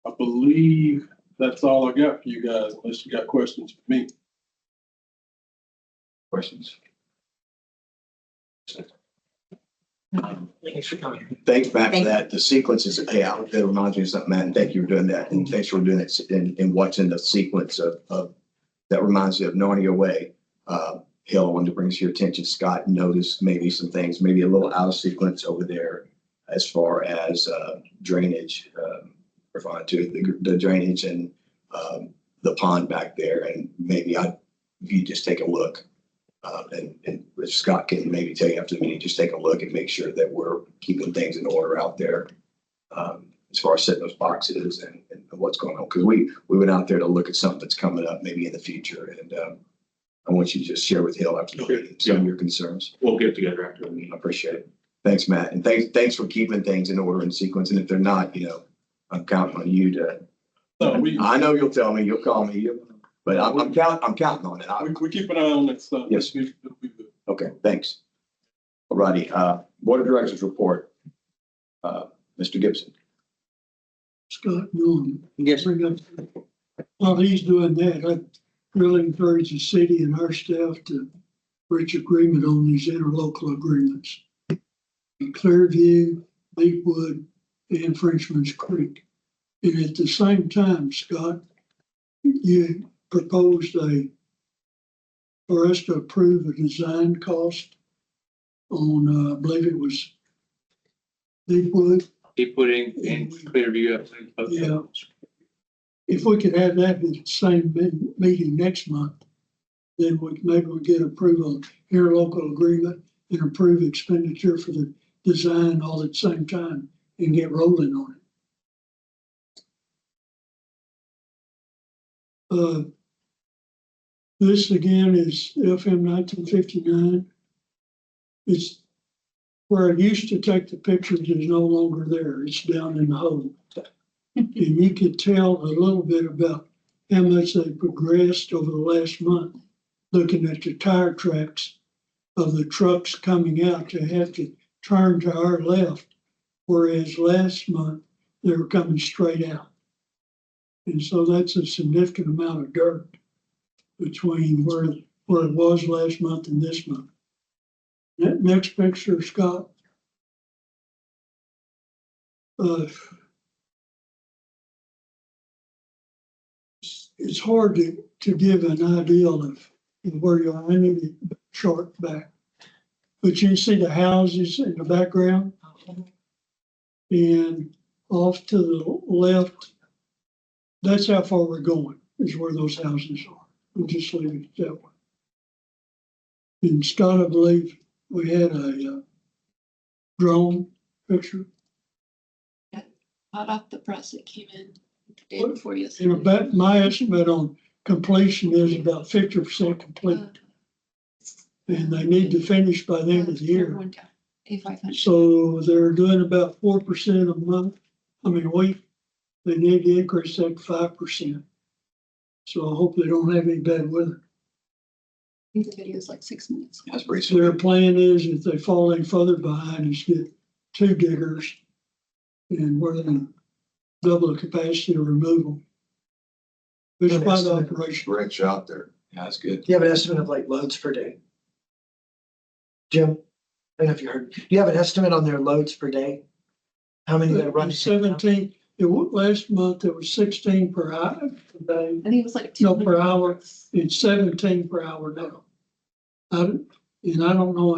I believe that's all I got for you guys, unless you got questions for me. Questions? Thanks for coming. Thanks, Matt, for Thank- that. The sequence is, hey, that reminds me of something, Matt, and thank you for doing that. And thanks for doing it and watching the sequence of, that reminds me of Narnia Way. Hill, I wanted to bring to your attention, Scott noticed maybe some things, maybe a little out of sequence over there as far as drainage, referring to the drainage and the pond back there. And maybe if you just take a look, and if Scott can maybe tell you after the meeting, just take a look and make sure that we're keeping things in order out there. As far as setting those boxes and what's going on, because we went out there to look at something that's coming up maybe in the future, and I want you to just share with Hill after the meeting some of your concerns. We'll get together after the meeting. I appreciate it. Thanks, Matt, and thanks for keeping things in order and sequence. And if they're not, I'm counting on you to. I know you'll tell me, you'll call me, but I'm counting on it. We keep an eye on that stuff. Yes. It'll be good. Okay, thanks. All righty, Board of Directors report. Mr. Gibson. Scott Norman. Yes. Bring up, while he's doing that, I really encourage the city and our staff to reach agreement on these interlocal agreements. In Clearview, Lakewood, and Frenchman's Creek. And at the same time, Scott, you proposed for us to approve a design cost on, I believe it was Lakewood. He put in Clearview, I think. Yeah. If we could have that at the same meeting next month, then maybe we'll get approval, interlocal agreement and approve expenditure for the design all at the same time and get rolling on it. This again is FM 1959. It's where it used to take the pictures is no longer there. It's down in the hole. And you could tell a little bit about how much they progressed over the last month, looking at the tire tracks of the trucks coming out. They have to turn to our left, whereas last month they were coming straight out. And so that's a significant amount of dirt between where it was last month and this month. That next picture, Scott. It's hard to give an ideal of where you are. I need a chart back. But you can see the houses in the background. And off to the left, that's how far we're going, is where those houses are. We'll just leave it that way. And Scott, I believe we had a drone picture. Hot off the press, it came in the day before And yesterday. about my estimate on completion is about 50% complete. And they need to finish by the end of the year. A500. So they're doing about 4% a month, a week. They need to increase that to 5%. So I hope they don't have any bad weather. I think the video is like 6 minutes. That's pretty So their sweet. plan is if they fall any further behind, is get 2 diggers and where they can double the capacity to remove them. It's quite an operation. Great job there. Yeah, that's good. Do you have an estimate of like loads per day? Jim, I don't know if you heard, do you have an estimate on their loads per day? How many they're running? 17, last month it was 16 per hour per day. I think it was like No, per hour. It's 17 per hour now. And I don't know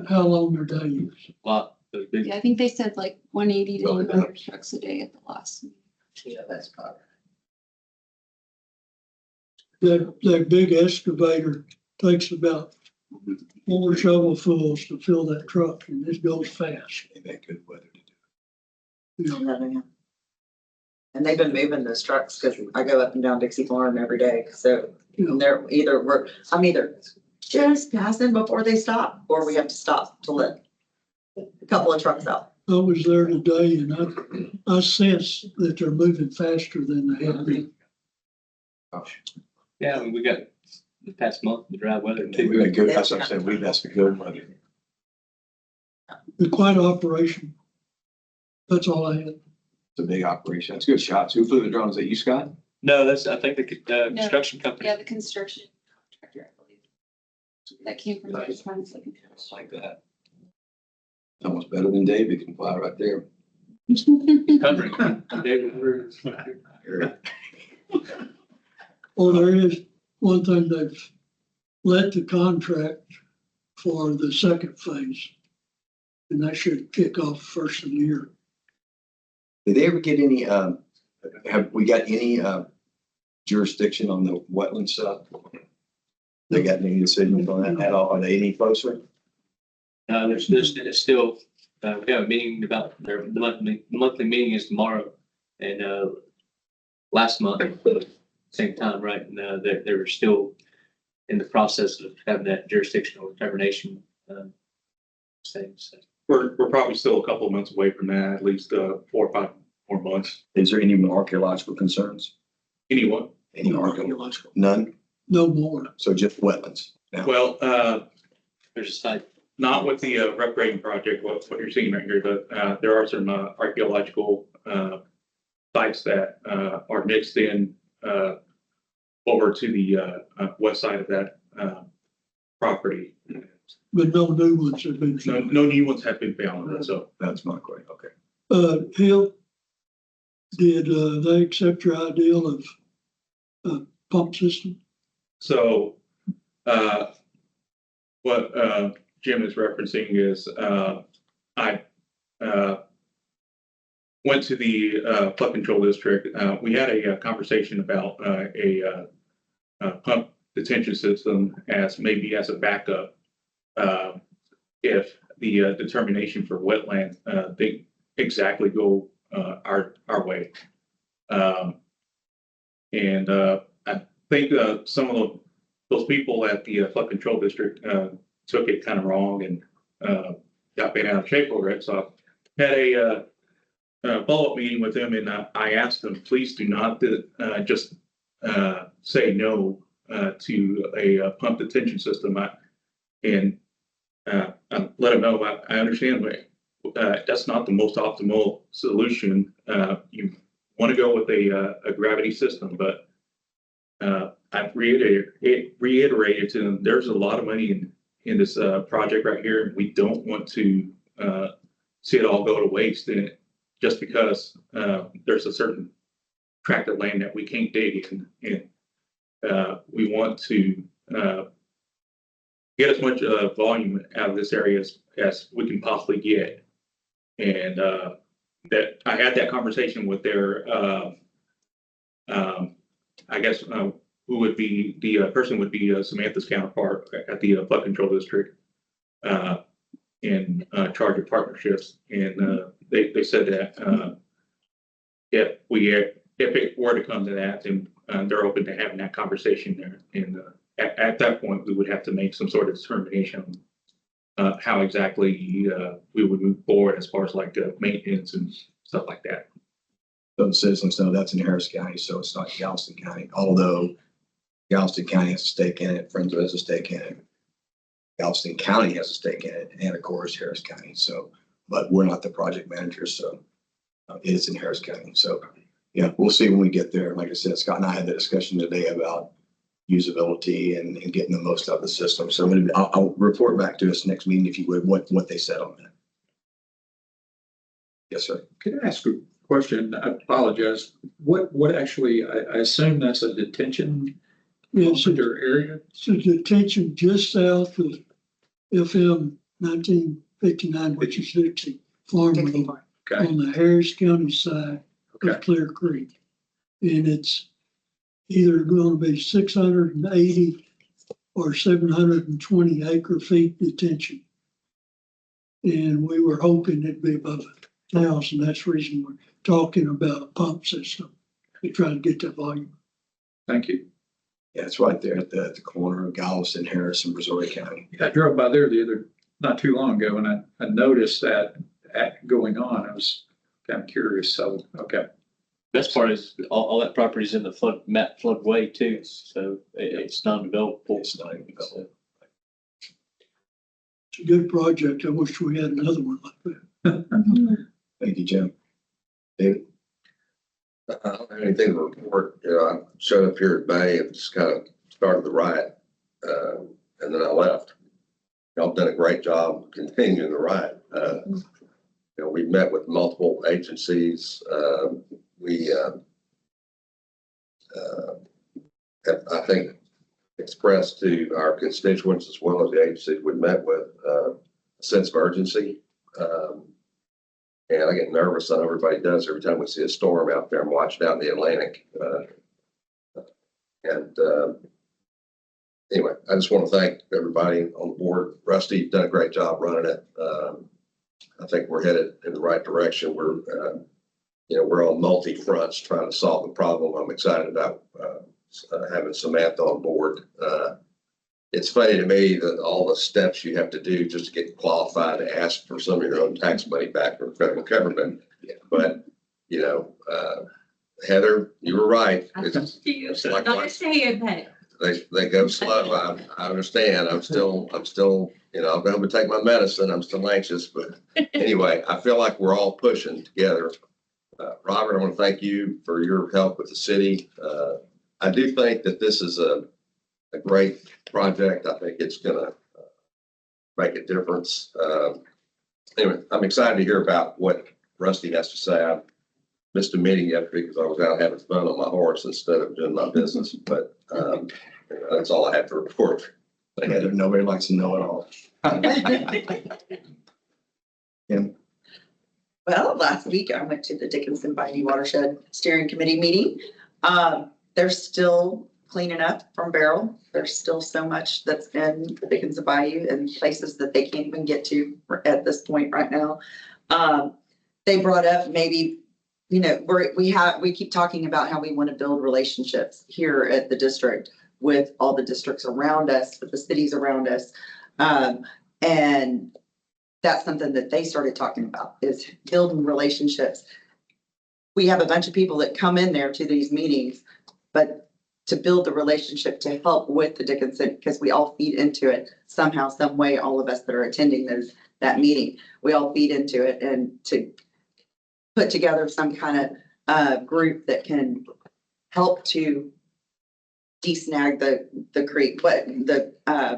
how long their day is. Lot, those big. Yeah, I think they said like 180 to Well, 200 trucks a day at the last. Yeah, that's probably. That big excavator takes about 4 shovelfuls to fill that truck, and it goes fast. Ain't that good weather to do. You know, Yeah. And they've been moving those trucks because I go up and down Dixie Farm every day. So you know, I'm either just passing before they stop, or we have to stop to let a couple of trucks out. I was there today, and I sense that they're moving faster than they have been. Yeah, we got the past month, the dry weather We've too. had good, that's what I said, we've had some good weather. It's quite an operation. That's all I had. It's a big operation. That's good shots. Who flew the drone? Is that you, Scott? No, that's, I think the construction company. Yeah, the construction contractor, I believe. That came from those funds. Like that. Almost better than David can fly right there. Covering David Ruiz. Well, there is one thing they've let the contract for the second phase. And that should kick off first of the year. Did they ever get any, have we got any, jurisdiction on the wetland stuff? They got any decisions on that at all? Are they any closer? There's still, we have a meeting about the monthly meeting is tomorrow. And, last month, same time, right? And, they were still in the process of having that jurisdictional determination, thing, so. We're probably still a couple of months away from that, at least 4 or 5 more months. Is there any archaeological concerns? Anyone? Any archaeological? None? No more. So just wetlands now? Well, There's a site. not with the rep grading project, what you're seeing right here, but there are some archaeological sites that are mixed in over to the west side of that property. But no new ones have been No, found. no new ones have been found, so. That's my question. Okay. Hill, did they accept your ideal of pump system? So, what Jim is referencing is I went to the flood control district. We had a conversation about a pump detention system as maybe as a backup if the determination for wetland they exactly go our way. And I think some of those people at the flood control district took it kind of wrong and got bent out of shape over it. So I had a follow-up meeting with them, and I asked them, please do not just say no to a pump detention system. And I let them know I understand that's not the most optimal solution. You want to go with a gravity system, but I've reiterated to them, there's a lot of money in this project right here, and we don't want to see it all go to waste. And just because there's a certain tract of land that we can't dig in, and we want to get as much volume out of this area as we can possibly get. And that I had that conversation with their, I guess, who would be the person would be Samantha's counterpart at the flood control district in charge of partnerships. And they said that if it were to come to that, then they're open to having that conversation there. And at that point, we would have to make some sort of determination on how exactly we would move forward as far as like maintenance and stuff like that. Those citizens know that's in Harris County, so it's not Galveston County, although Galveston County has a stake in it, Friendswood has a stake in it. Galveston County has a stake in it, and of course Harris County. So, but we're not the project managers, so it is in Harris County. So, yeah, we'll see when we get there. Like I said, Scott and I had the discussion today about usability and getting the most out of the system. So I'll report back to us next meeting, if you would, what they said on that. Yes, sir. Can I ask a question? I apologize. What actually, I assume that's a detention Yes, under area? it's a detention just south of FM 1959, which is Dixie Farm Road Okay, on the Harris County side okay, of Clear Creek. And it's either going to be 680 or 720 acre feet detention. And we were hoping it'd be above 1,000. That's the reason we're talking about a pump system to try to get that volume. thank you. Yeah, it's right there at the corner of Galveston, Harris, and Brazoria County. I drove by there not too long ago, and I noticed that going on. I was kind of curious, so, okay. Best part is all that property is in the floodway too, so it's non-developable. It's not even developed. It's a good project. I wish we had another one like that. Thank you, Jim. David? I don't have anything to report. You know, I showed up here at May and just kind of started the riot. And then I left. Y'all done a great job continuing the riot. You know, we met with multiple agencies. We have, I think, expressed to our constituents as well as the agencies we met with a sense of urgency. And I get nervous, I know everybody does, every time we see a storm out there. I'm watching out in the Atlantic. Anyway, I just want to thank everybody on the board. Rusty, you've done a great job running it. I think we're headed in the right direction. We're, you know, we're on multi fronts trying to solve the problem. I'm excited about having Samantha on board. It's funny to me that all the steps you have to do just to get qualified to ask for some of your own tax money back from the federal government. But, you know, Heather, you were right. It's like they go slow. I understand. I'm still, you know, I'm going to take my medicine. I'm still anxious, but anyway, I feel like we're all pushing together. Robert, I want to thank you for your help with the city. I do think that this is a great project. I think it's going to make a difference. Anyway, I'm excited to hear about what Rusty has to say. I missed a meeting yesterday because I was out having fun on my horse instead of doing my business, but that's all I have to report. Nobody likes to know it all. Well, last week I went to the Dickinson Bayou Watershed Steering Committee meeting. They're still cleaning up from Beryl. There's still so much that's in the Dickinson Bayou and places that they can't even get to at this point right now. They brought up maybe, you know, we keep talking about how we want to build relationships here at the district with all the districts around us, with the cities around us. And that's something that they started talking about, is building relationships. We have a bunch of people that come in there to these meetings, but to build the relationship to help with the Dickinson, because we all feed into it somehow, some way, all of us that are attending that meeting, we all feed into it, and to put together some kind of group that can help to desnag the creek, but the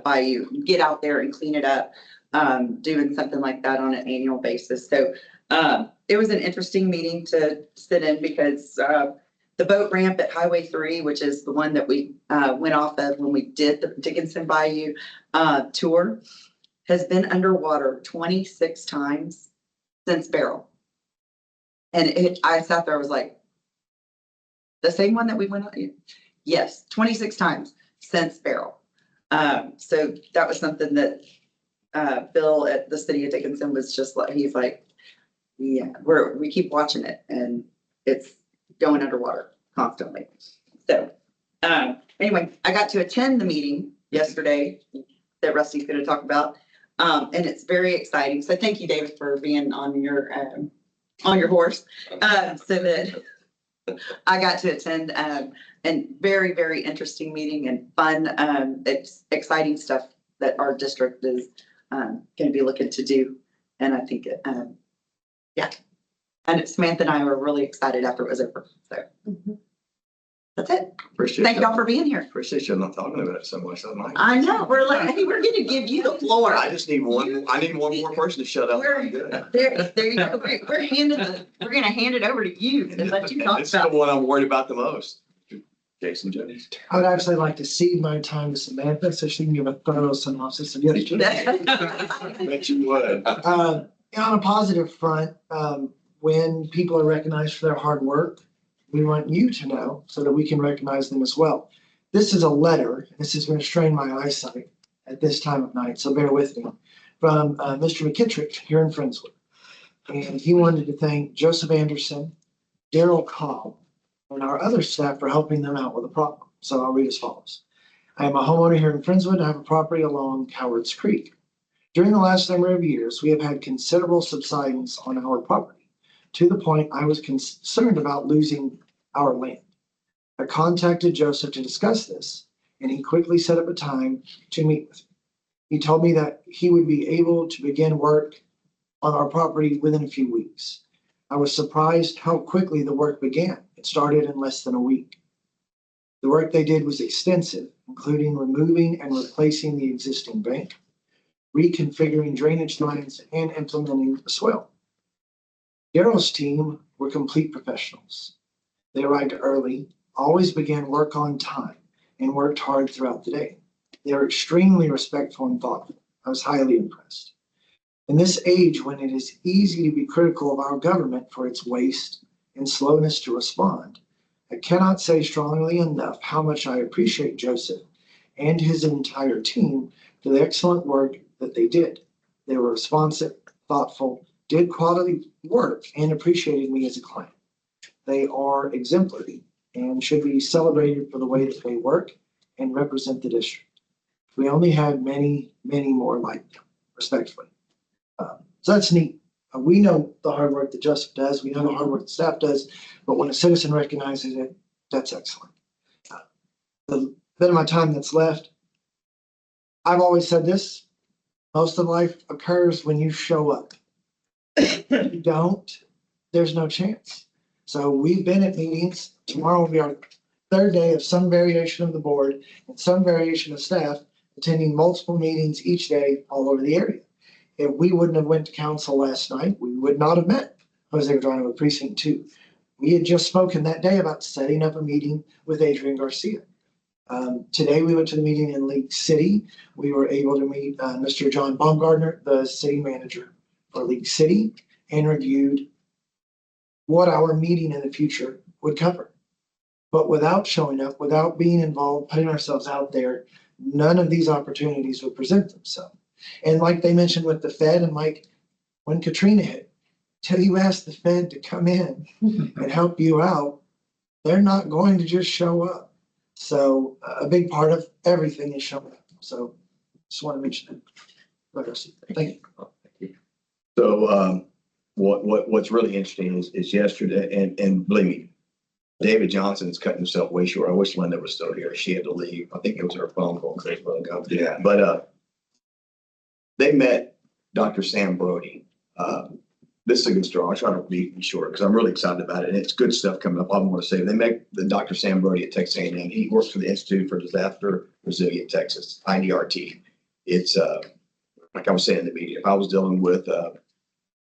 bayou, get out there and clean it up, doing something like that on an annual basis. So it was an interesting meeting to sit in because the boat ramp at Highway 3, which is the one that we went off of when we did the Dickinson Bayou tour, has been underwater 26 times since Beryl. And I sat there, I was like, the same one that we went on? Yes, 26 times since Beryl. So that was something that Bill at the city of Dickinson was just like, he's like, yeah, we keep watching it and it's going underwater constantly. So anyway, I got to attend the meeting yesterday that Rusty's going to talk about. And it's very exciting. So thank you, David, for being on your horse, so that I got to attend and very, very interesting meeting and fun. It's exciting stuff that our district is going to be looking to do. And I think, yeah. And Samantha and I were really excited after it was over. So that's it. Appreciate Thank y'all for being here. Appreciate you not talking about it so much. I know, we're like, hey, we're going to give you the floor. I just need one more person to shut up. There you go. We're going to hand it over to you and let you talk This is the about. one I'm worried about the most. Jason Jones. I would actually like to cede my time to Samantha so she can give a thorough synopsis of yesterday. I bet you would. On a positive front, when people are recognized for their hard work, we want you to know so that we can recognize them as well. This is a letter. This is going to strain my eyesight at this time of night, so bear with me. From Mr. McKittrick here in Friendswood. And he wanted to thank Joseph Anderson, Daryl Cobb, and our other staff for helping them out with the problem. So I'll read as follows. I am a homeowner here in Friendswood. I have a property along Cowards Creek. During the last number of years, we have had considerable subsidence on our property, to the point I was concerned about losing our land. I contacted Joseph to discuss this, and he quickly set up a time to meet with me. He told me that he would be able to begin work on our property within a few weeks. I was surprised how quickly the work began. It started in less than a week. The work they did was extensive, including removing and replacing the existing bank, reconfiguring drainage lines, and implementing a swell. Daryl's team were complete professionals. They arrived early, always began work on time, and worked hard throughout the day. They were extremely respectful and thoughtful. I was highly impressed. In this age when it is easy to be critical of our government for its waste and slowness to respond, I cannot say strongly enough how much I appreciate Joseph and his entire team for the excellent work that they did. They were responsive, thoughtful, did quality work, and appreciated me as a client. They are exemplary and should be celebrated for the way that they work and represent the district. We only have many, many more like them, respectfully. So that's neat. We know the hard work that Joseph does. We know the hard work the staff does, but when a citizen recognizes it, that's excellent. The bit of my time that's left, I've always said this, most of life occurs when you show up. If you don't, there's no chance. So we've been at meetings. Tomorrow will be our third day of some variation of the board and some variation of staff attending multiple meetings each day all over the area. If we wouldn't have went to council last night, we would not have met Jose Guadrano with Precinct 2. We had just spoken that day about setting up a meeting with Adrian Garcia. Today we went to the meeting in League City. We were able to meet Mr. John Baumgardner, the city manager for League City, and reviewed what our meeting in the future would cover. But without showing up, without being involved, putting ourselves out there, none of these opportunities would present themselves. And like they mentioned with the Fed, and like when Katrina hit, till you ask the Fed to come in and help you out, they're not going to just show up. So a big part of everything is showing up. So just want to mention that. Thank you. So what's really interesting is yesterday, and believe me, David Johnson is cutting himself way short. I wish Linda was still here. She had to leave. I think it was her phone call. Yeah. But they met Dr. Sam Brody. This is a good story. I'll try to be short because I'm really excited about it. And it's good stuff coming up. I want to say they met the Dr. Sam Brody at Texas A&M. He works for the Institute for Disaster Resilient Texas, IDRT. It's like I was saying in the media, if I was dealing with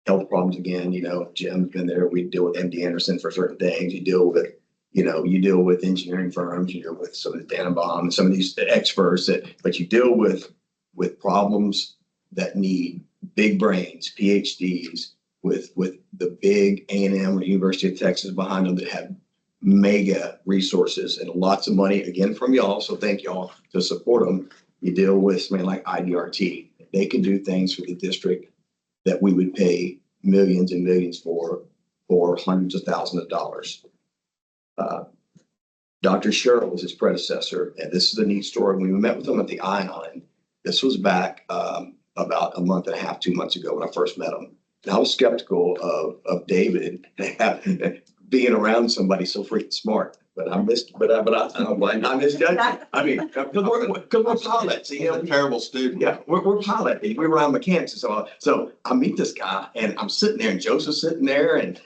health problems again, Jim's been there. We deal with MD Anderson for certain things. You deal with engineering firms, you deal with some of the Tannenbaum and some of these experts but you deal with problems that need big brains, PhDs, with the big A&M or University of Texas behind them that have mega resources and lots of money, again, from y'all. So thank y'all to support them. You deal with somebody like IDRT. They can do things for the district that we would pay millions and millions for hundreds of thousands of dollars. Dr. Sherrill was his predecessor, and this is a neat story. When we met with him at the Ion, this was back about a month and a half, 2 months ago when I first met him. And I was skeptical of David being around somebody so freaking smart. But I misjudged. I mean, because we're pilots. He's a terrible student. Yeah, we're pilots. We were around mechanics. So I meet this guy, and I'm sitting there, and Joseph's sitting there, and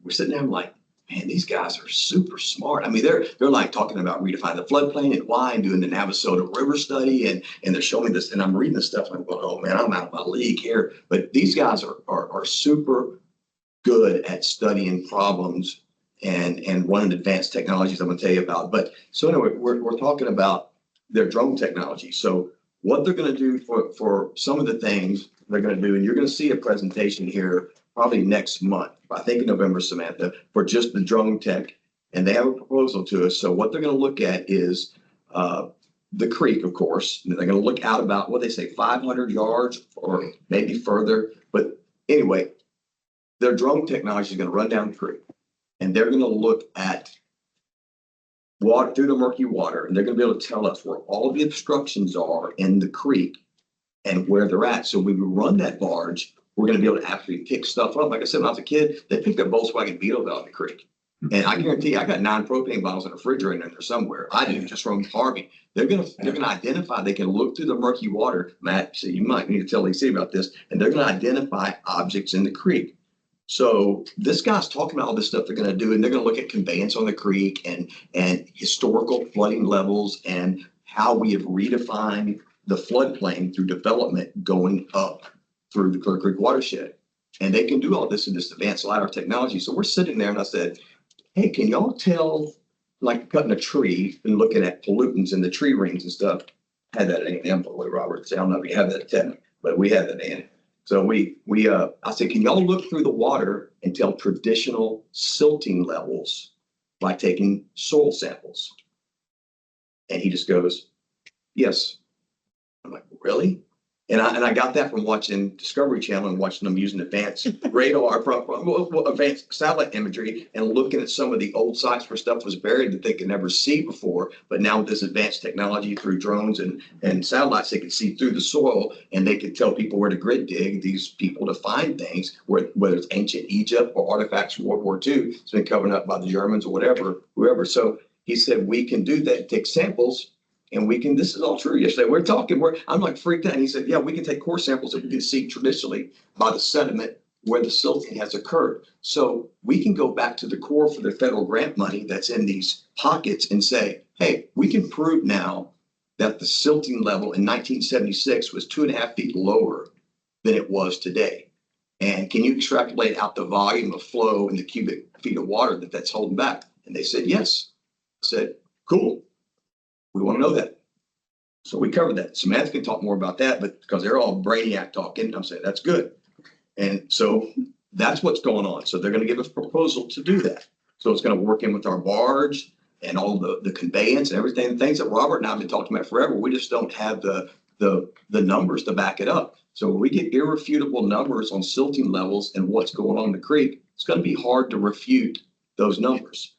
we're sitting there. I'm like, man, these guys are super smart. I mean, they're like talking about redefining the floodplain and why, and doing the Navasota River study, and they're showing me this, and I'm reading this stuff, and I'm going, oh man, I'm out of my league here. But these guys are super good at studying problems and running advanced technologies I'm going to tell you about. But so anyway, we're talking about their drone technology. So what they're going to do for some of the things they're going to do, and you're going to see a presentation here probably next month, I think in November, Samantha, for just the drone tech. And they have a proposal to us. So what they're going to look at is the creek, of course. And they're going to look out about, what they say, 500 yards or maybe further. But anyway, their drone technology is going to run down the creek. And they're going to look at water through the murky water. And they're going to be able to tell us where all the obstructions are in the creek and where they're at. So when we run that barge, we're going to be able to actually pick stuff up. Like I said, when I was a kid, they picked up Volkswagen Beetles out in the creek. And I guarantee you, I got 9 propane bottles in a refrigerator in there somewhere. I do, just from Harvey. They're going to identify, they can look through the murky water. Matt, so you might need to tell AC about this. And they're going to identify objects in the creek. So this guy's talking about all this stuff they're gonna do, and they're gonna look at conveyance on the creek and historical flooding levels and how we have redefined the floodplain through development going up through the Clear Creek watershed. And they can do all this in this advanced LiDAR technology. So we're sitting there and I said, hey, can y'all tell, like cutting a tree and looking at pollutants in the tree rings and stuff? Had that in Emily, Robert. I don't know if you have that technique, but we had that in. So I said, can y'all look through the water and tell traditional silting levels by taking soil samples? And he just goes, yes. I'm like, really? And I got that from watching Discovery Channel and watching them using advanced radar, advanced satellite imagery and looking at some of the old sites where stuff was buried that they could never see before. But now with this advanced technology through drones and satellites, they could see through the soil and they could tell people where to grid dig these people to find things, whether it's ancient Egypt or artifacts from World War II. It's been covered up by the Germans or whoever. So he said, we can do that, take samples. And we can, this is all true. Yesterday, I'm like freaked out. And he said, yeah, we can take core samples that we can see traditionally by the sediment where the silting has occurred. So we can go back to the core for the federal grant money that's in these pockets and say, hey, we can prove now that the silting level in 1976 was 2.5 feet lower than it was today. And can you extrapolate out the volume of flow in the cubic feet of water that's holding back? And they said, yes. I said, cool. We want to know that. So we covered that. Samantha can talk more about that, but because they're all brainiac talking, I'm saying that's good. And so that's what's going on. So they're going to give us a proposal to do that. So it's going to work in with our barge and all the conveyance and everything, the things that Robert and I have been talking about forever. We just don't have the numbers to back it up. So when we get irrefutable numbers on silting levels and what's going on in the creek, it's going to be hard to refute those numbers.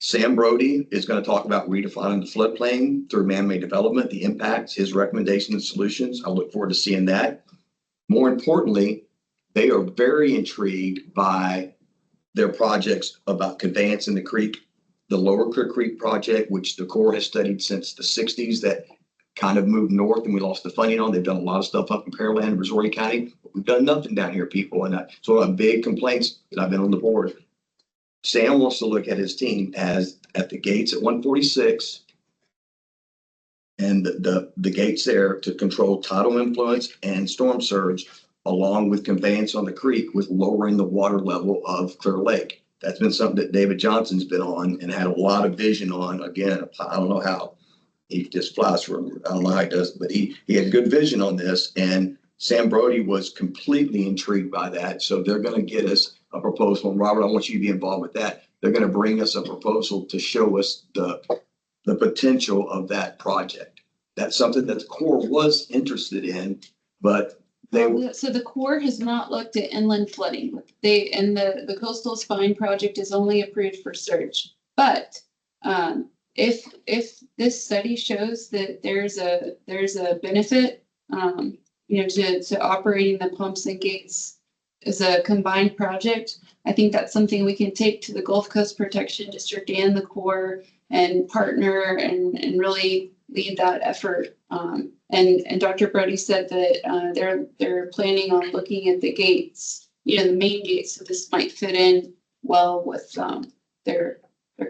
Sam Brody is going to talk about redefining the floodplain through man-made development, the impacts, his recommendations and solutions. I look forward to seeing that. More importantly, they are very intrigued by their projects about conveyance in the creek, the Lower Clear Creek project, which the Corps has studied since the 60s, that kind of moved north and we lost the funding on. They've done a lot of stuff up in Pearland and Missouri County, but we've done nothing down here, people. And that's one of the big complaints that I've been on the board. Sam wants to look at his team as at the gates at 146 and the gates there to control tidal influence and storm surge, along with conveyance on the creek with lowering the water level of Clear Lake. That's been something that David Johnson's been on and had a lot of vision on. Again, I don't know how he just flies from, I don't know how he does it, but he had good vision on this. And Sam Brody was completely intrigued by that. So they're going to get us a proposal. And Robert, I want you to be involved with that. They're going to bring us a proposal to show us the potential of that project. That's something that the Corps was interested in, but So the Corps has not looked at inland flooding. The Coastal Spine project is only approved for surge. But if this study shows that there's a benefit, to operating the pumps and gates as a combined project, I think that's something we can take to the Gulf Coast Protection District and the Corps and partner and really lead that effort. And Dr. Brody said that they're planning on looking at the gates, the main gates. So this might fit in well with their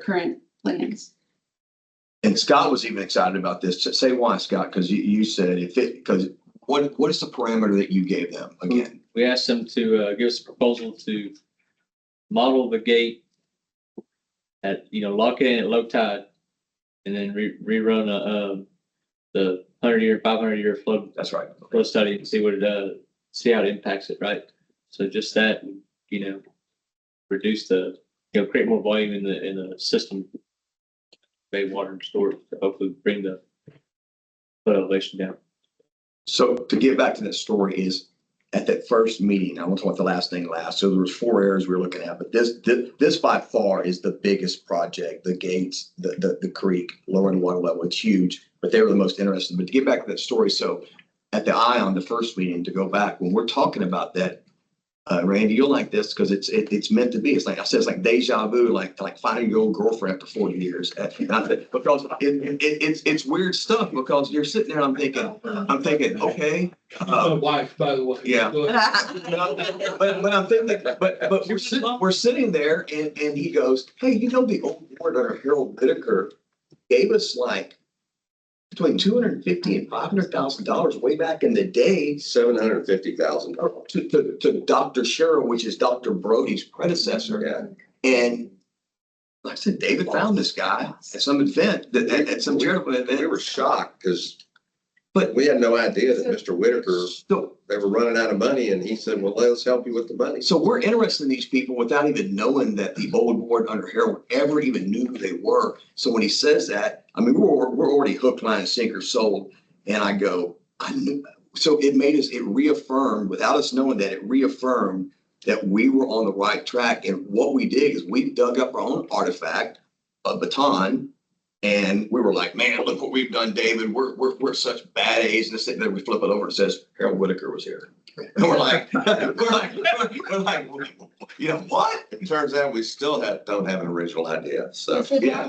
current plans. And Scott was even excited about this. Say why, Scott? Because you said because what is the parameter that you gave them again? We asked them to give us a proposal to model the gate at, lock it in at low tide and then rerun the 100-year, 500-year flood. That's right. Flood study and see what it does, see how it impacts it, right? So just that, reduce create more volume in the system, bay water and storage to hopefully bring the flood elevation down. So to get back to that story is at that first meeting, I won't talk about the last thing last. So there was 4 areas we were looking at, but this by far is the biggest project, the gates, the creek, lowering the water level. It's huge, but they were the most interested. But to get back to that story, so at the ION, the first meeting, to go back, when we're talking about that, Randy, you'll like this because it's meant to be. It's like I said, it's like deja vu, like finding your old girlfriend after 40 years. Because it's weird stuff because you're sitting there and I'm thinking, okay. Wife, by the way. Yeah. Go ahead. But I'm thinking, but we're sitting there and he goes, hey, you know, the old board under Harold Whitaker gave us like between $250,000 and $500,000 way back in the day $750,000. to Dr. Sherrill, which is Dr. Brody's predecessor. Yeah. And like I said, David found this guy at some event, at some charitable event. We were shocked because But we had no idea that Mr. Whitaker, so, they were running out of money and he said, well, let's help you with the money. so we're interested in these people without even knowing that the old board under Harold ever even knew who they were. So when he says that, I mean, we're already hook, line, and sinker sold. And I go, I knew. So it reaffirmed, without us knowing that, it reaffirmed that we were on the right track. And what we did is we dug up our own artifact, a baton. And we were like, man, look what we've done, David. We're such bad A's. And then we flip it over and it says Harold Whitaker was here. And we're like, you know what? It turns out we still don't have an original idea. So, So Yeah.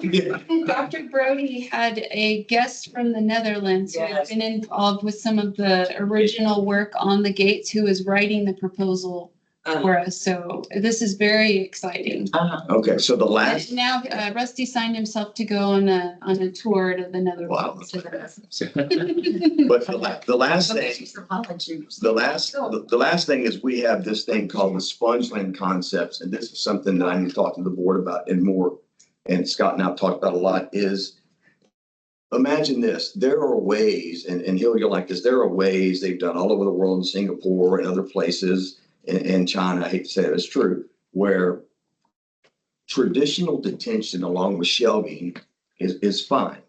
Dr. Brody had a guest from the Netherlands who had Yes. been involved with some of the original work on the gates, who was writing the proposal for us. So this is very exciting. Okay, so the last, And now Rusty signed himself to go on a tour to the Wow. Netherlands. but the last thing, the last thing is we have this thing called the Spongeland concepts. And this is something that I need to talk to the board about and more. And Scott and I have talked about a lot is, imagine this, there are ways, and you'll like this, there are ways they've done all over the world in Singapore and other places in China, I hate to say it, it's true, where traditional detention along with shelving is fine,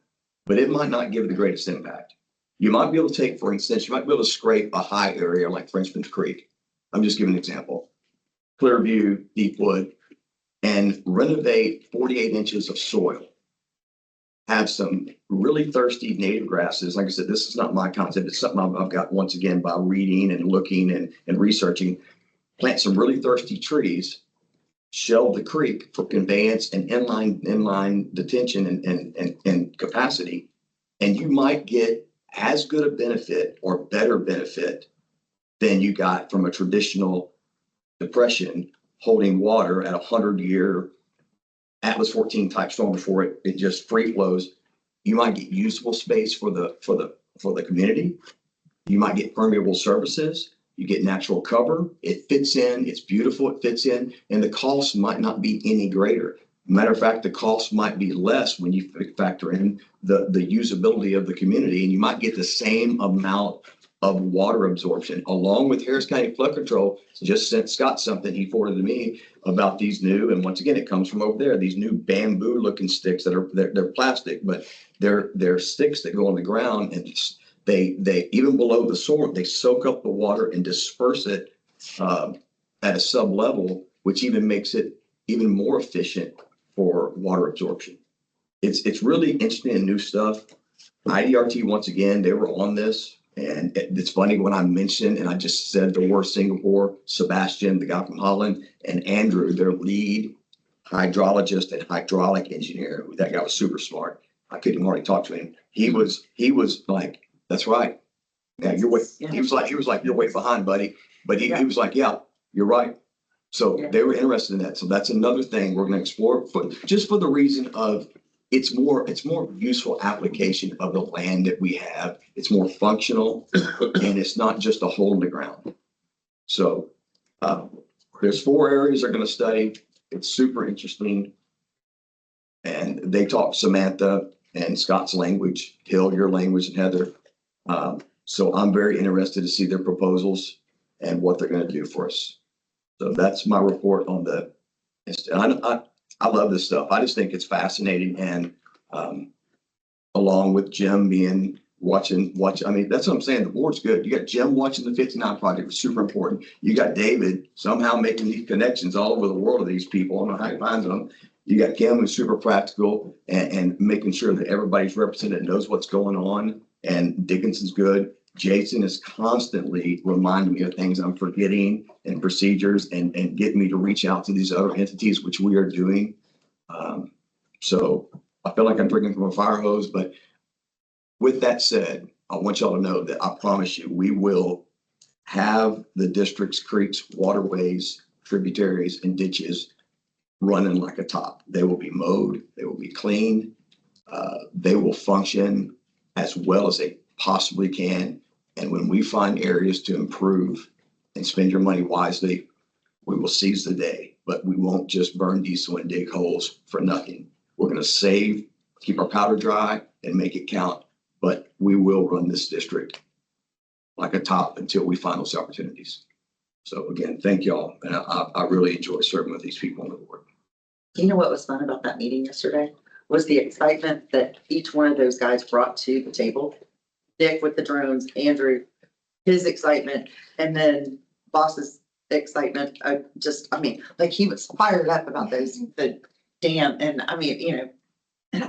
but it might not give the greatest impact. You might be able to take, for instance, you might be able to scrape a high area like Frenchman's Creek. I'm just giving an example. Clearview, Deepwood, and renovate 48 inches of soil. Have some really thirsty native grasses. Like I said, this is not my concept. It's something I've got once again by reading and looking and researching. Plant some really thirsty trees, shelve the creek for conveyance and inline detention and capacity. And you might get as good a benefit or better benefit than you got from a traditional depression holding water at 100-year Atlas 14 type storm before it just free flows. You might get usable space for the community. You might get permeable surfaces. You get natural cover. It fits in. It's beautiful. It fits in, and the cost might not be any greater. Matter of fact, the cost might be less when you factor in the usability of the community, and you might get the same amount of water absorption. Along with Harris County Flood Control, just sent Scott something he forwarded to me about these new, and once again, it comes from over there, these new bamboo looking sticks that are, they're plastic, but they're sticks that go on the ground, and they even below the soil, they soak up the water and disperse it at a sub level, which even makes it even more efficient for water absorption. It's really interesting and new stuff. IDRT, once again, they were on this. And it's funny when I mentioned, and I just said the word Singapore, Sebastian, the guy from Holland, and Andrew, their lead hydrologist and hydraulic engineer. That guy was super smart. I couldn't hardly talk to him. He was like, that's right. Yeah, you're way. He was like, you're way behind, buddy. But he was like, yeah, you're right. So they were interested in that. So that's another thing we're going to explore, just for the reason of it's more useful application of the land that we have. It's more functional, and it's not just a hole in the ground. So there's 4 areas they're going to study. It's super interesting. And they talk Samantha and Scott's language, Hill, your language, and Heather. So I'm very interested to see their proposals and what they're going to do for us. So that's my report on the, I love this stuff. I just think it's fascinating. And along with Jim being watching, I mean, that's what I'm saying. The board's good. You got Jim watching the 59 project, was super important. You got David somehow making these connections all over the world of these people. I don't know how he finds them. You got Kim, who's super practical and making sure that everybody's represented, knows what's going on. And Dickinson's good. Jason is constantly reminding me of things I'm forgetting and procedures and getting me to reach out to these other entities, which we are doing. So I feel like I'm drinking from a fire hose, but with that said, I want y'all to know that I promise you, we will have the district's creeks, waterways, tributaries, and ditches running like a top. They will be mowed, they will be cleaned, they will function as well as they possibly can. And when we find areas to improve and spend your money wisely, we will seize the day, but we won't just burn diesel and dig holes for nothing. We're going to save, keep our powder dry and make it count, but we will run this district like a top until we find those opportunities. So again, thank y'all. And I really enjoy serving with these people on the board. You know what was fun about that meeting yesterday? Was the excitement that each one of those guys brought to the table. Dick with the drones, Andrew, his excitement, and then Boss's excitement. I mean, like he was fired up about the dam. And I mean, you know,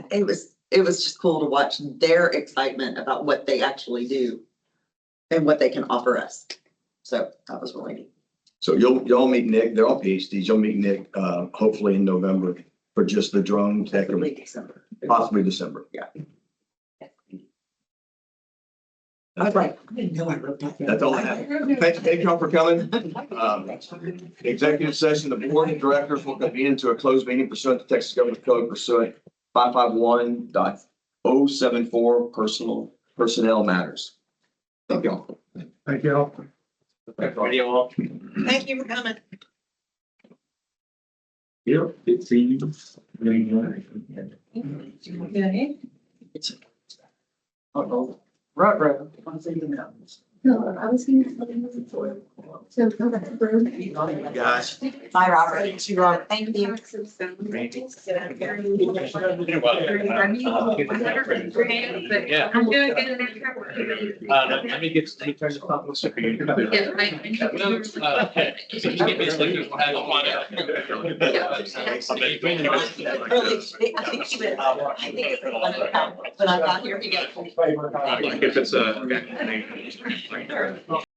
it was just cool to watch their excitement about what they actually do and what they can offer us. So that was really neat. So you'll meet Nick. They're all PhDs. You'll meet Nick, hopefully in November for just the drone tech, Possibly December. possibly December. Yeah. I was like, I didn't know I wrote that. That's all I have. Thank y'all for coming. Executive session, the board of directors will convene into a closed meeting pursuant to Texas Government Code pursuant 551.074 personnel matters. Thank y'all. Thank you all. Ready, all? Thank you for coming. Yep, it seems. Uh-oh. Ruh-roh. I'm seeing the mountains. No, I was gonna tell you. So, go back to road. Guys. Bye, Robert. Thank you. Yeah. I'm doing good in that. Let me get, let me turn the phone. Yeah, Can you give me a second? We'll have one. I think he was, I think it's the one that when I got here, he got. If it's a.